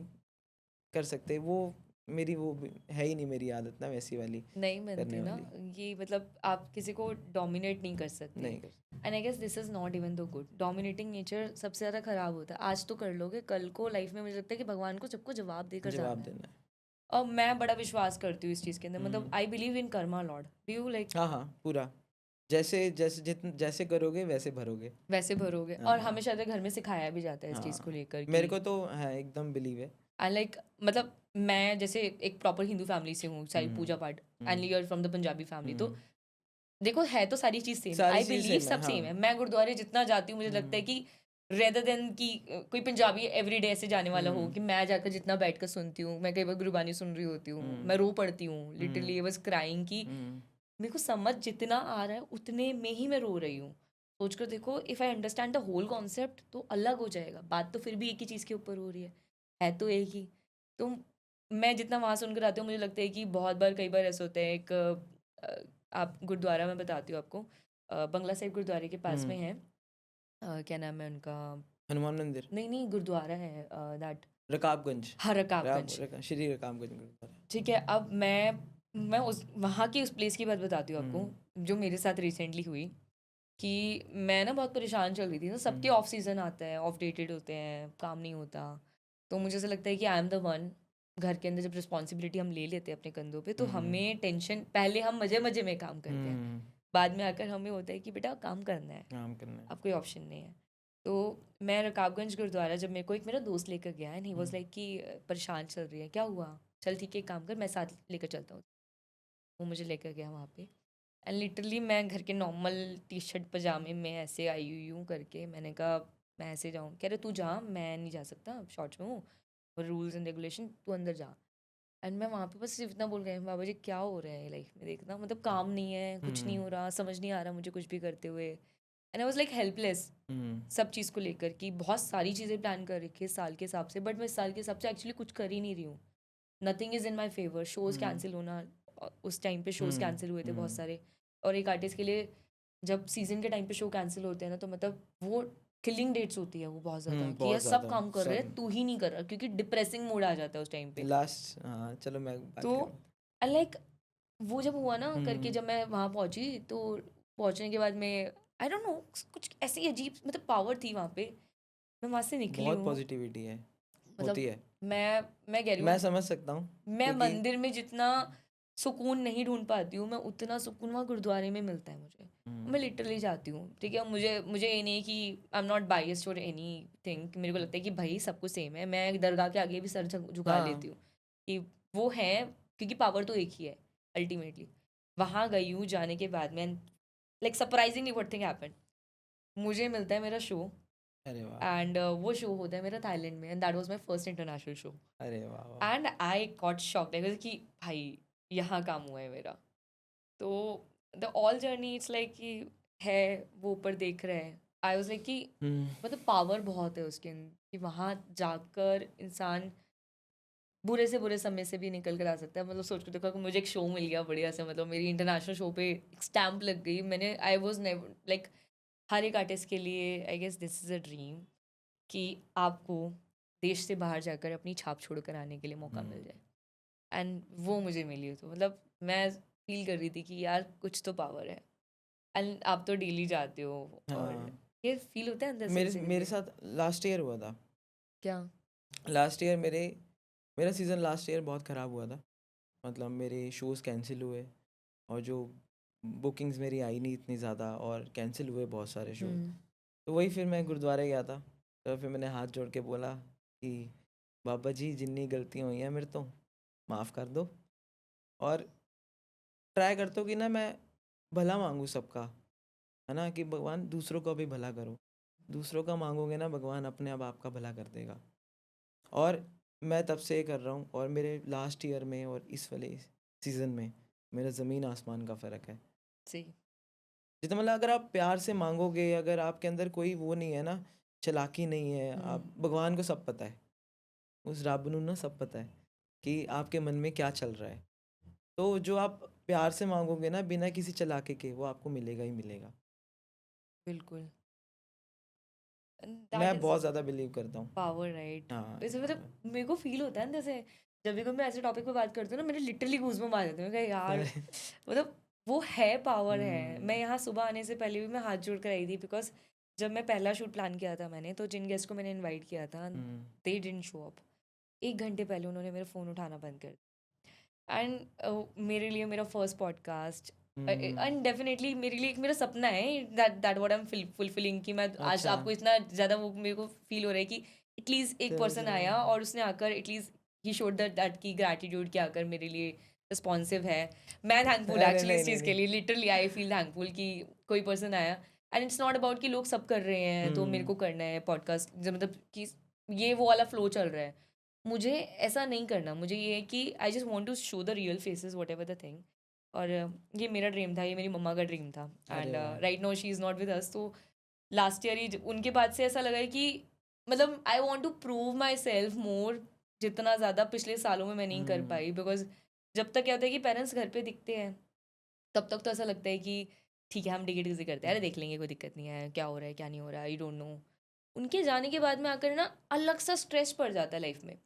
कर सकते वो, मेरी वो है ही नहीं मेरी आदत ना वैसी वाली नहीं बनती करने ना, वाली। ये मतलब आप किसी को डोमिनेट नहीं कर सकते। नहीं कर सकते। And I guess this is not even though good. Dominating nature सबसे ज़्यादा खराब होता है। आज तो कर लोगे, कल को लाइफ में मुझे लगता है कि भगवान को सबको जवाब देकर जवाब जाना है। देना है। और मैं बड़ा विश्वास करती हूँ इस चीज़ के अंदर, मतलब hmm. I believe in karma lord. Do you like? हाँ हाँ पूरा, जैसे जैसे जैसे करोगे वैसे भरोगे। वैसे भरोगे, और हाँ हमें शायद घर में सिखाया भी जाता है इस चीज़ को हाँ, लेकर मेरे कि को तो है एकदम बिलीव है। आई लाइक, मतलब मैं जैसे एक प्रॉपर हिंदू फैमिली से हूँ, सारी हम्म पूजा पाठ, and hmm you are from the Punjabi family, तो हम्म। देखो है तो सारी चीज़ सेम, सारी आई चीज़ें बिलीव सेम है सब हाँ। सेम है। मैं गुरुद्वारे जितना जाती हूँ मुझे लगता है हम्म कि रेदर देन कि कोई पंजाबी एवरी डे ऐसे जाने वाला हो, हम्म कि मैं जाकर जितना बैठ कर सुनती हूँ, मैं कई बार गुरबानी सुन रही होती हूँ, हम्म मैं रो पड़ती हूँ, हम्म लिटरली आई वाज क्राइंग कि हम्म मेरे को समझ जितना आ रहा है उतने में ही मैं रो रही हूँ। सोच कर देखो, if I understand the whole concept तो अलग हो जाएगा, बात तो फिर भी एक ही चीज़ के ऊपर हो रही है तो एक ही। तो मैं जितना वहाँ सुनकर आती हूँ मुझे लगता है कि बहुत बार, कई बार ऐसा होता है, एक आप गुरुद्वारा मैं बताती हूँ आपको, बंगला साहिब गुरुद्वारे के पास में हम्म। है, क्या नाम है उनका, हनुमान मंदिर, नहीं नहीं गुरुद्वारा है दैट, रकाबगंज, हाँ रकाबगंज। श्री रकाबगंज गुरुद्वारा। ठीक है, अब मैं उस वहाँ की उस प्लेस की बात बताती हूँ आपको, हम्म जो मेरे साथ रिसेंटली हुई। कि मैं ना बहुत परेशान चल रही थी ना, सबके हम्म ऑफ सीजन आता है, ऑफ डेटेड होते हैं, काम नहीं होता। तो मुझे ऐसा लगता है कि आई एम द वन, घर के अंदर जब रिस्पॉन्सिबिलिटी हम ले लेते हैं अपने कंधों पे, तो हम्म हमें टेंशन, पहले हम मजे मजे में काम करते हैं, हम्म। बाद में आकर हमें होता है कि बेटा काम करना है, काम करना है। अब कोई ऑप्शन नहीं है। तो मैं रकाबगंज गुरुद्वारा, जब मेरे को एक मेरा दोस्त लेकर गया एंड ही वाज लाइक कि परेशान चल रही है, क्या हुआ, चल ठीक है एक काम कर, मैं साथ लेकर चलता हूँ। वो मुझे लेकर गया वहाँ पे, एंड लिटरली मैं घर के नॉर्मल टी शर्ट पजामे में ऐसे आई हुई हूँ करके, मैंने कहा मैं ऐसे जाऊँ, कह रहे तू जा, मैं नहीं जा सकता, शॉर्ट्स में हूँ और रूल्स एंड रेगुलेशन, तू अंदर जा। एंड मैं वहाँ पे बस सिर्फ इतना बोल गई, बाबा जी क्या हो रहा है लाइफ में, देखना मतलब काम नहीं है, कुछ नहीं हम्म हो रहा, समझ नहीं आ रहा मुझे कुछ भी करते हुए। And I was like helpless hmm सब चीज़ को लेकर, कि बहुत सारी चीज़ें प्लान कर रखी है साल के हिसाब से, बट मैं इस साल के हिसाब से एक्चुअली कुछ कर ही नहीं रही हूँ। Nothing is in my favour, shows hmm cancel होना, उस टाइम पे शोज़ हम्म कैंसिल हुए थे बहुत हम्म सारे। और एक आर्टिस्ट के लिए जब सीज़न के टाइम पे शो कैंसिल होते हैं ना, तो मतलब वो किलिंग डेट्स होती है वो बहुत ज़्यादा, कि यार बहुत सब ज़्यादा काम कर रहे हैं, सब। तू ही नहीं कर रहा, क्योंकि डिप्रेसिंग मूड आ जाता है उस टाइम पे। लास्ट हाँ चलो मैं तो बात करूँ। आई लाइक, वो जब हुआ ना करके, हम्म। जब मैं वहाँ पहुँची, तो पहुँचने के बाद में आई डोंट नो, कुछ ऐसी अजीब मतलब पावर थी वहाँ पे। मैं वहाँ से निकली बहुत हूँ, पॉजिटिविटी है, होती मतलब है। मैं कह रही मैं हूँ, समझ सकता हूँ मैं क्योंकि मंदिर में जितना सुकून नहीं ढूंढ पाती हूँ, मैं उतना सुकून वहाँ गुरुद्वारे में मिलता है मुझे। मैं हम्म लिटरली जाती हूँ, ठीक है, मुझे मुझे ये नहीं है कि आई एम नॉट बायस्ड और एनी थिंग, मेरे को लगता है कि भाई सब कुछ सेम है, मैं दरगाह के आगे भी सर झुका हाँ लेती हूँ कि वो है, क्योंकि पावर तो एक ही है अल्टीमेटली। वहाँ गई हूँ, जाने के बाद में like surprisingly what thing happened, मुझे मिलता है मेरा शो, अरे वाह, एंड वो शो होता है मेरा थाईलैंड में, and that was my first international show. अरे वाह वाह। एंड आई गॉट शॉक्ड, कि भाई यहाँ काम हुआ है मेरा। तो the all journey it's like कि है, वो ऊपर देख रहे हैं, आई वाज लाइक कि हम्म मतलब पावर बहुत है उसके अंदर, कि वहाँ जाकर इंसान बुरे से बुरे समय से भी निकल कर आ सकता है। मतलब सोच के देखो कि मुझे एक शो मिल गया बढ़िया से, मतलब मेरी इंटरनेशनल शो पे एक स्टैम्प लग गई, मैंने आई वाज नेवर लाइक, हर एक आर्टिस्ट के लिए I guess this is a dream, कि आपको देश से बाहर जाकर अपनी छाप छोड़ कर आने के लिए मौका मिल हम्म। जाए, एंड वो मुझे मिली। तो मतलब मैं फील कर रही थी कि यार कुछ तो पावर है, एंड आप तो डेली जाते हो, और हाँ, ये फील होता है अंदर से मेरे किसी मेरे किसी को। साथ लास्ट ईयर हुआ था। क्या? लास्ट ईयर मेरा सीज़न लास्ट ईयर बहुत ख़राब हुआ था। मतलब मेरे शोज़ कैंसिल हुए और जो बुकिंग्स मेरी आई नहीं इतनी ज़्यादा और कैंसिल हुए बहुत सारे शो। हम्म, तो वही फिर मैं गुरुद्वारे गया था। तो फिर मैंने हाथ जोड़ के बोला कि बाबा जी जितनी गलतियाँ हुई हैं मेरे तो माफ़ कर दो, और ट्राई करता हूँ कि ना मैं भला मांगूँ सबका, है ना, कि भगवान दूसरों का भी भला करो। दूसरों का मांगोगे ना भगवान अपने आप आपका भला कर देगा। और मैं तब से ये कर रहा हूँ, और मेरे लास्ट ईयर में और इस वाले सीज़न में मेरा ज़मीन आसमान का फ़र्क है। सही। जितना मतलब अगर आप प्यार से मांगोगे, अगर आपके अंदर कोई वो नहीं है ना, चालाकी नहीं है, आप भगवान को सब पता है, उस रब नू ना सब पता है कि आपके मन में क्या चल रहा है। तो जो आप प्यार से मांगोगे ना बिना किसी चालाकी के, वो आपको मिलेगा ही मिलेगा। बिल्कुल। दैट मैं इज बहुत ज़्यादा बिलीव करता हूँ। Power, right? हाँ, वैसे हाँ। मतलब मेरे को फील होता है ना, जैसे जब भी कोई मैं ऐसे टॉपिक पे बात करती हूँ ना, मेरे लिटरली गूज़बम्प आ जाते हैं। मैं कहा यार, अरे, मतलब वो है, पावर है। मैं हम्म, यहाँ सुबह आने से पहले भी मैं हाथ जोड़ कर आई थी, बिकॉज जब मैं पहला शूट प्लान किया था मैंने, तो जिन गेस्ट को मैंने इनवाइट किया था, हम्म, दे डिडंट शो अप। 1 घंटे पहले उन्होंने मेरा फ़ोन उठाना बंद कर दिया। एंड मेरे लिए मेरा first podcast, hmm, and definitely मेरे लिए एक मेरा सपना है, that that what I am fulfilling, कि मैं आज अच्छा, आपको इतना ज़्यादा वो मेरे को फील हो रहा है कि एटलीस्ट एक चलो पर्सन चलो, आया और उसने आकर एटलीस्ट ही शोड दैट की ग्रैटिट्यूड, कि आकर मेरे लिए रिस्पॉन्सिव है। मैं थैंकफुल अरे एक्चुअली नहीं इस नहीं चीज़ के नहीं, लिए, लिटरली आई फील थैंकफुल कि कोई पर्सन आया। एंड इट्स नॉट अबाउट कि लोग सब कर रहे हैं तो मेरे हम्म, को करना है पॉडकास्ट, मतलब कि ये वो वाला फ्लो चल रहा है। मुझे ऐसा नहीं करना, मुझे ये है कि I just want to show the real faces whatever the thing. और ये मेरा ड्रीम था, ये मेरी मम्मा का ड्रीम था। अरे एंड वाह, right now she is not with us, तो लास्ट ईयर ही उनके बाद से ऐसा लगा है कि मतलब I want to prove myself more, जितना ज़्यादा पिछले सालों में मैं नहीं कर हम्म, पाई। बिकॉज जब तक क्या होता है कि पेरेंट्स घर पे दिखते हैं, तब तक तो ऐसा लगता है कि ठीक है हम टिकट किसी करते हैं, अरे देख लेंगे, कोई दिक्कत नहीं है, क्या हो रहा है क्या नहीं हो रहा है, आई डोंट नो। उनके जाने के बाद में आकर ना अलग सा स्ट्रेस पड़ जाता है लाइफ में।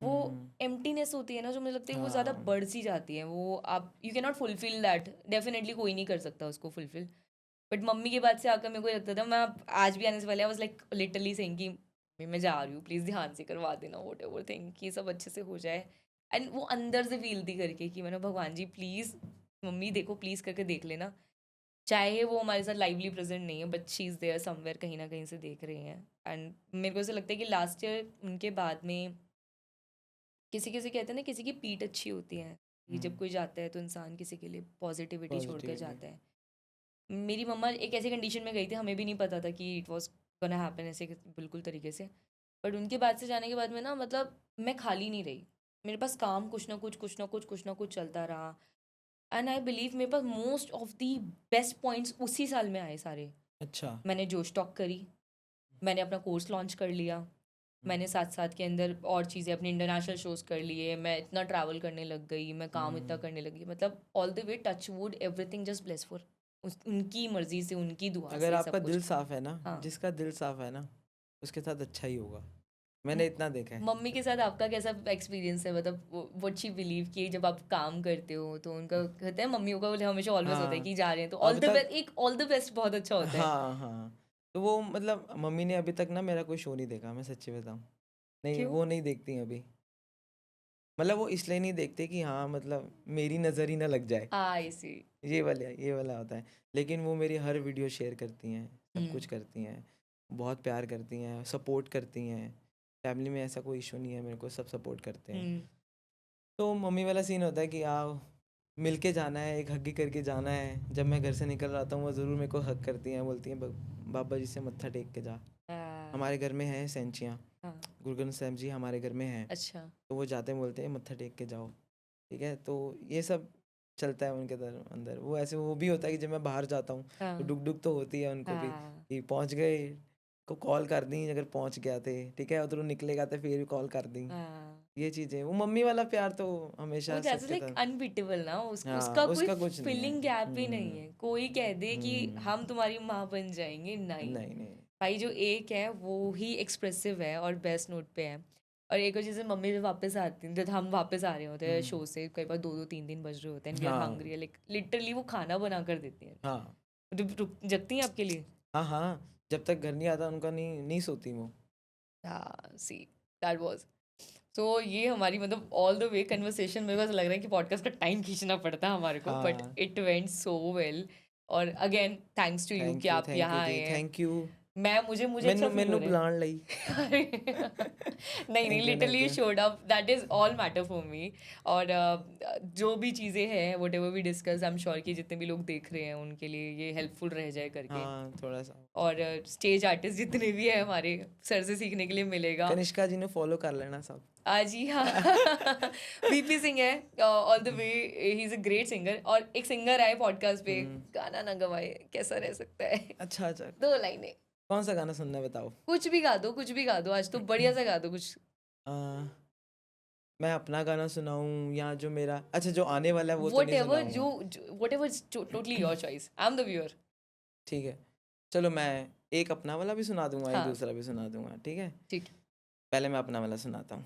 वो हम्म, एम्प्टीनेस होती है ना, जो मुझे लगता है वो ज़्यादा हाँ, बढ़ सी जाती है। वो आप you can not fulfil that, definitely कोई नहीं कर सकता उसको फुलफिल। बट मम्मी के बाद से आकर मेरे को ये लगता था, मैं आज भी आने से पहले आई वाज लाइक लिटरली सेइंग कि मम्मी मैं जा रही हूँ, प्लीज़ ध्यान से करवा देना, वॉट एवर थिंग, कि सब अच्छे से हो जाए। एंड वो अंदर से फील थी करके कि मैंने भगवान जी प्लीज़, मम्मी देखो प्लीज़ करके देख लेना, चाहे वो हमारे साथ लाइवली प्रेजेंट नहीं है, but she is there somewhere, कहीं ना कहीं से देख रही हैं। एंड मेरे को ऐसा लगता है कि लास्ट ईयर उनके बाद में, किसी किसी कहते हैं ना किसी की पीठ अच्छी होती है, कि जब कोई जाता है तो इंसान किसी के लिए पॉजिटिविटी छोड़ कर पॉजिटिविटी, जाता है। मेरी मम्मा एक ऐसी कंडीशन में गई थी, हमें भी नहीं पता था कि इट वॉज गोना हैपन ऐसे बिल्कुल तरीके से। बट उनके बाद से जाने के बाद में ना, मतलब मैं खाली नहीं रही, मेरे पास काम कुछ ना कुछ कुछ ना कुछ कुछ ना कुछ चलता रहा। एंड आई बिलीव मेरे पास most of the best points उसी साल में आए सारे। अच्छा, मैंने जोश टॉक करी, मैंने अपना कोर्स लॉन्च कर लिया, मैंने साथ साथ के अंदर और चीज़ें अपने इंटरनेशनल शोज़ कर लिए, मैं इतना ट्रैवल करने लग गई, मैं काम इतना हम्म, करने लगी, मतलब all the way touch wood everything just bless for, उनकी मर्जी से, उनकी दुआ अगर से आपका सब कुछ। दिल साफ है ना, हाँ। जिसका दिल साफ है ना, उसके साथ अच्छा ही होगा। मैंने इतना देखा है। मम्मी के साथ आपका कैसा एक्सपीरियंस है, मतलब व्हाट शी बिलीव कि जब आप काम करते हो तो उनका कहते हैं, मम्मियों का हमेशा ऑलवेज होता है हाँ, कि जा रहे हैं तो ऑल अब द तक, बेस्ट, एक ऑल द बेस्ट बहुत अच्छा होता है। हाँ हाँ, तो वो मतलब मम्मी ने अभी तक ना मेरा कोई शो नहीं देखा, मैं सच्ची बताऊँ। नहीं, क्यों? वो नहीं देखती अभी। मतलब वो इसलिए नहीं देखते कि हाँ मतलब मेरी नज़र ही ना लग जाए। आई सी। ये वाला होता है। लेकिन वो मेरी हर वीडियो शेयर करती हैं, सब हम्म। कुछ करती हैं, बहुत प्यार करती हैं, सपोर्ट करती हैं। फैमिली में ऐसा कोई इशू नहीं है, मेरे को सब सपोर्ट करते हैं। हम्म। तो मम्मी वाला सीन होता है कि आओ मिल के जाना है, एक हग्गी करके जाना है। जब मैं घर से निकल रहा था वो ज़रूर मेरे को हग करती हैं, बोलती हैं बाबा जी से मत्था टेक के जा। आ, हमारे घर में है सेंचियाँ, हाँ। गुरु ग्रंथ साहिब जी हमारे घर में हैं। अच्छा। तो वो जाते हैं बोलते हैं मत्था टेक के जाओ। ठीक है, तो ये सब चलता है उनके अंदर। वो ऐसे वो भी होता है कि जब मैं बाहर जाता हूँ तो हाँ। डुक डुक तो होती है उनको भी, हाँ। कि पहुँच गए, को कॉल कर दी अगर पहुँच गया थे, ठीक है, उधरों निकलेगा तो फिर भी कॉल कर दी। हाँ। ये चीज़ें, वो मम्मी वाला प्यार तो वो हमेशा जैसे सबके लाइक साथ। अनबीटेबल ना, हाँ, उसका कोई उसका कुछ नहीं है। फिलिंग गैप ही नहीं है। कोई कह दे कि हम्म, हम तुम्हारी माँ बन जाएंगे, नहीं। नहीं नहीं, भाई जो एक है वो ही एक्सप्रेसिव है और बेस्ट नोट पे है। और एक और जैसे मम्मी जब वापस आती हैं, जब हम वापस आ रहे होते हैं हम्म, शो से, कई बार 2-2 3 दिन बज रहे होते हैं, वी आर हाँ हंग्री, लाइक लिटरली वो खाना बना कर देती हैं। हाँ जगती हैं आपके लिए। हाँ हाँ, जब तक घर नहीं आता उनका नहीं नहीं सोती वो। हाँ सी, दैट वाज तो ये हमारी मतलब ऑल द वे कन्वर्सेशन मेरे को ऐसा लग रहा है कि पॉडकास्ट का टाइम खींचना पड़ता है हमारे को, बट हाँ इट वेंट सो वेल। और अगेन थैंक्स टू यू कि आप थैंक यहाँ यू आए जी, हैं। Thank you. मुझे अच्छा फील हो ਮੈਨੂੰ रहा है। ਬੁਲਾਉਣ ਲਈ नहीं, thank you literally thank you. Showed up, that is all matter for me. और जो भी चीज़ें हैं, whatever we discuss, I am sure कि जितने भी लोग देख रहे हैं उनके लिए ये हेल्पफुल रह जाए करके। हाँ थोड़ा सा। और स्टेज आर्टिस्ट जितने भी हैं हमारे, सर से सीखने के लिए मिलेगा। कनिष्का जी ने फॉलो कर लेना सब। जी हाँ। वीपी सिंह है, all the way he is a great singer. और एक सिंगर आए पॉडकास्ट पे, गाना ना गवाए कैसा रह सकता है। अच्छा अच्छा, 2 लाइनें, कौन सा गाना सुनना है बताओ। कुछ भी गा दो, कुछ भी गा दो, आज तो बढ़िया सा गा दो कुछ। आ, मैं अपना गाना सुनाऊं या जो मेरा, अच्छा जो आने वाला है वो तो वट नहीं एवर सुनाऊंगा। What ever, totally your choice, I am the viewer. ठीक है, चलो मैं एक अपना वाला भी सुना दूंगा, एक हाँ दूसरा भी सुना दूंगा, ठीक है। ठीक। पहले मैं अपना वाला सुनाता हूँ,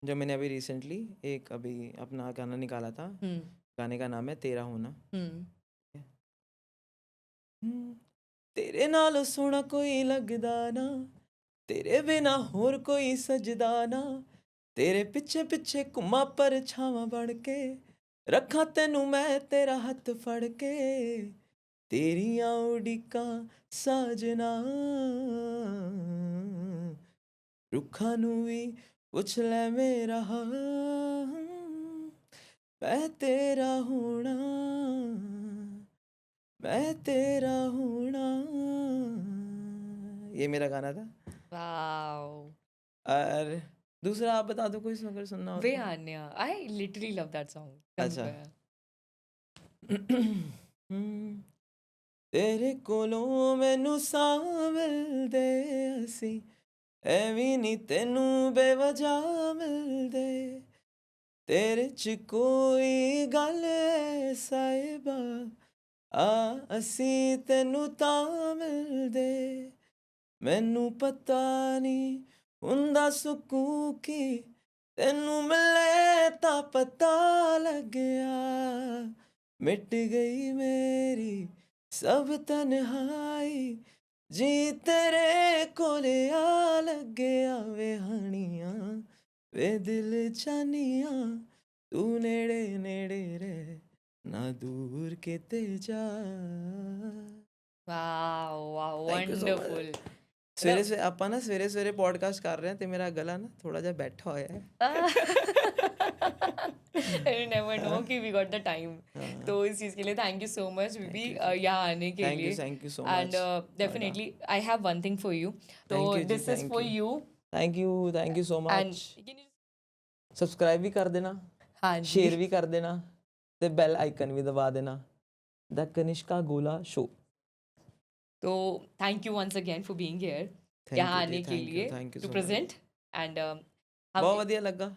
जो मैंने अभी रिसेंटली एक अभी अपना गाना निकाला था। गाने का नाम है तेरा होना। तेरे नाल सोना कोई लगदा ना, तेरे बिना होर कोई सजदा ना, तेरे पिछे पिछे घुमा पर छावा बन के, रखा तेनू मैं तेरा हथ फड़ के, तेरियां उड़ीकां साजना, रुखा नू भी पुछ ले मेरा हाल, मैं तेरा होना, मैं तेरा होना। ये मेरा गाना था। वाओ, और दूसरा आप बता दो कोई अगर सुनना हो वे तो। Anya, I literally love that song. अच्छा। तेरे कोलों मैनू साह मिलदे असी, ਐਵੇਂ ਨੀ ਤੈਨੂੰ ਬੇਵਜ੍ਹਾ ਮਿਲਦੇ, ਤੇਰੇ ਚ ਕੋਈ ਗੱਲ ਸਾਹਿਬਾ, ਆ ਅਸੀਂ ਤੈਨੂੰ ਤਾਂ ਮਿਲਦੇ, ਮੈਨੂੰ ਪਤਾ ਨਹੀਂ ਹੁੰਦਾ ਸਕੂਨ ਕੀ, ਤੈਨੂੰ ਮਿਲੇ ਤਾਂ ਪਤਾ ਲੱਗਿਆ, ਮਿਟ ਗਈ ਮੇਰੀ ਸਭ ਤਨਹਾਈ, ਜੀ ਤੇਰੇ ਕੋਲ ਆ ਲੱਗਿਆ ਵੇ ਹਾਣੀਆਂ, ਵੇ ਦਿਲ ਜਾਨੀਆਂ, ਤੂੰ ਨੇੜੇ ਨੇੜੇ ਰਹਿ, ਨਾ ਦੂਰ ਕਿਤੇ ਜਾ। Wow wow, thank you so much. Wonderful. ਸਵੇਰੇ ਸਵੇਰੇ ਆਪਾਂ ਨਾ ਸਵੇਰੇ ਸਵੇਰੇ ਪੋਡਕਾਸਟ ਕਰ ਰਹੇ ਹਾਂ ਤੇ ਮੇਰਾ ਗਲਾ ਨਾ ਥੋੜਾ ਜਿਹਾ ਬੈਠਾ ਹੋਇਆ ਹੈ। You never know कि we got the time। तो इस चीज़ के लिए थैंक यू सो मच बीबी यहाँ आने के लिए। Thank you so and much. Definitely I have one thing for you, तो thank you ji, this is for you. Thank you so and much. Subscribe ਵੀ ਕਰ ਦੇਣਾ, हाँ जी, ਸ਼ੇਅਰ ਵੀ ਕਰ ਦੇਣਾ ਤੇ ਬੈਲ ਆਈਕਨ ਵੀ ਦਬਾ ਦੇਣਾ। ਦ ਕਨਿਸ਼ਕਾ ਗੋਲਾ ਸ਼ੋ। तो thank you once again for being here, thank यहाँ यू जी, आने के लिए thank you too so much. Present. And हम बहुत ਵਧੀਆ ਲੱਗਾ।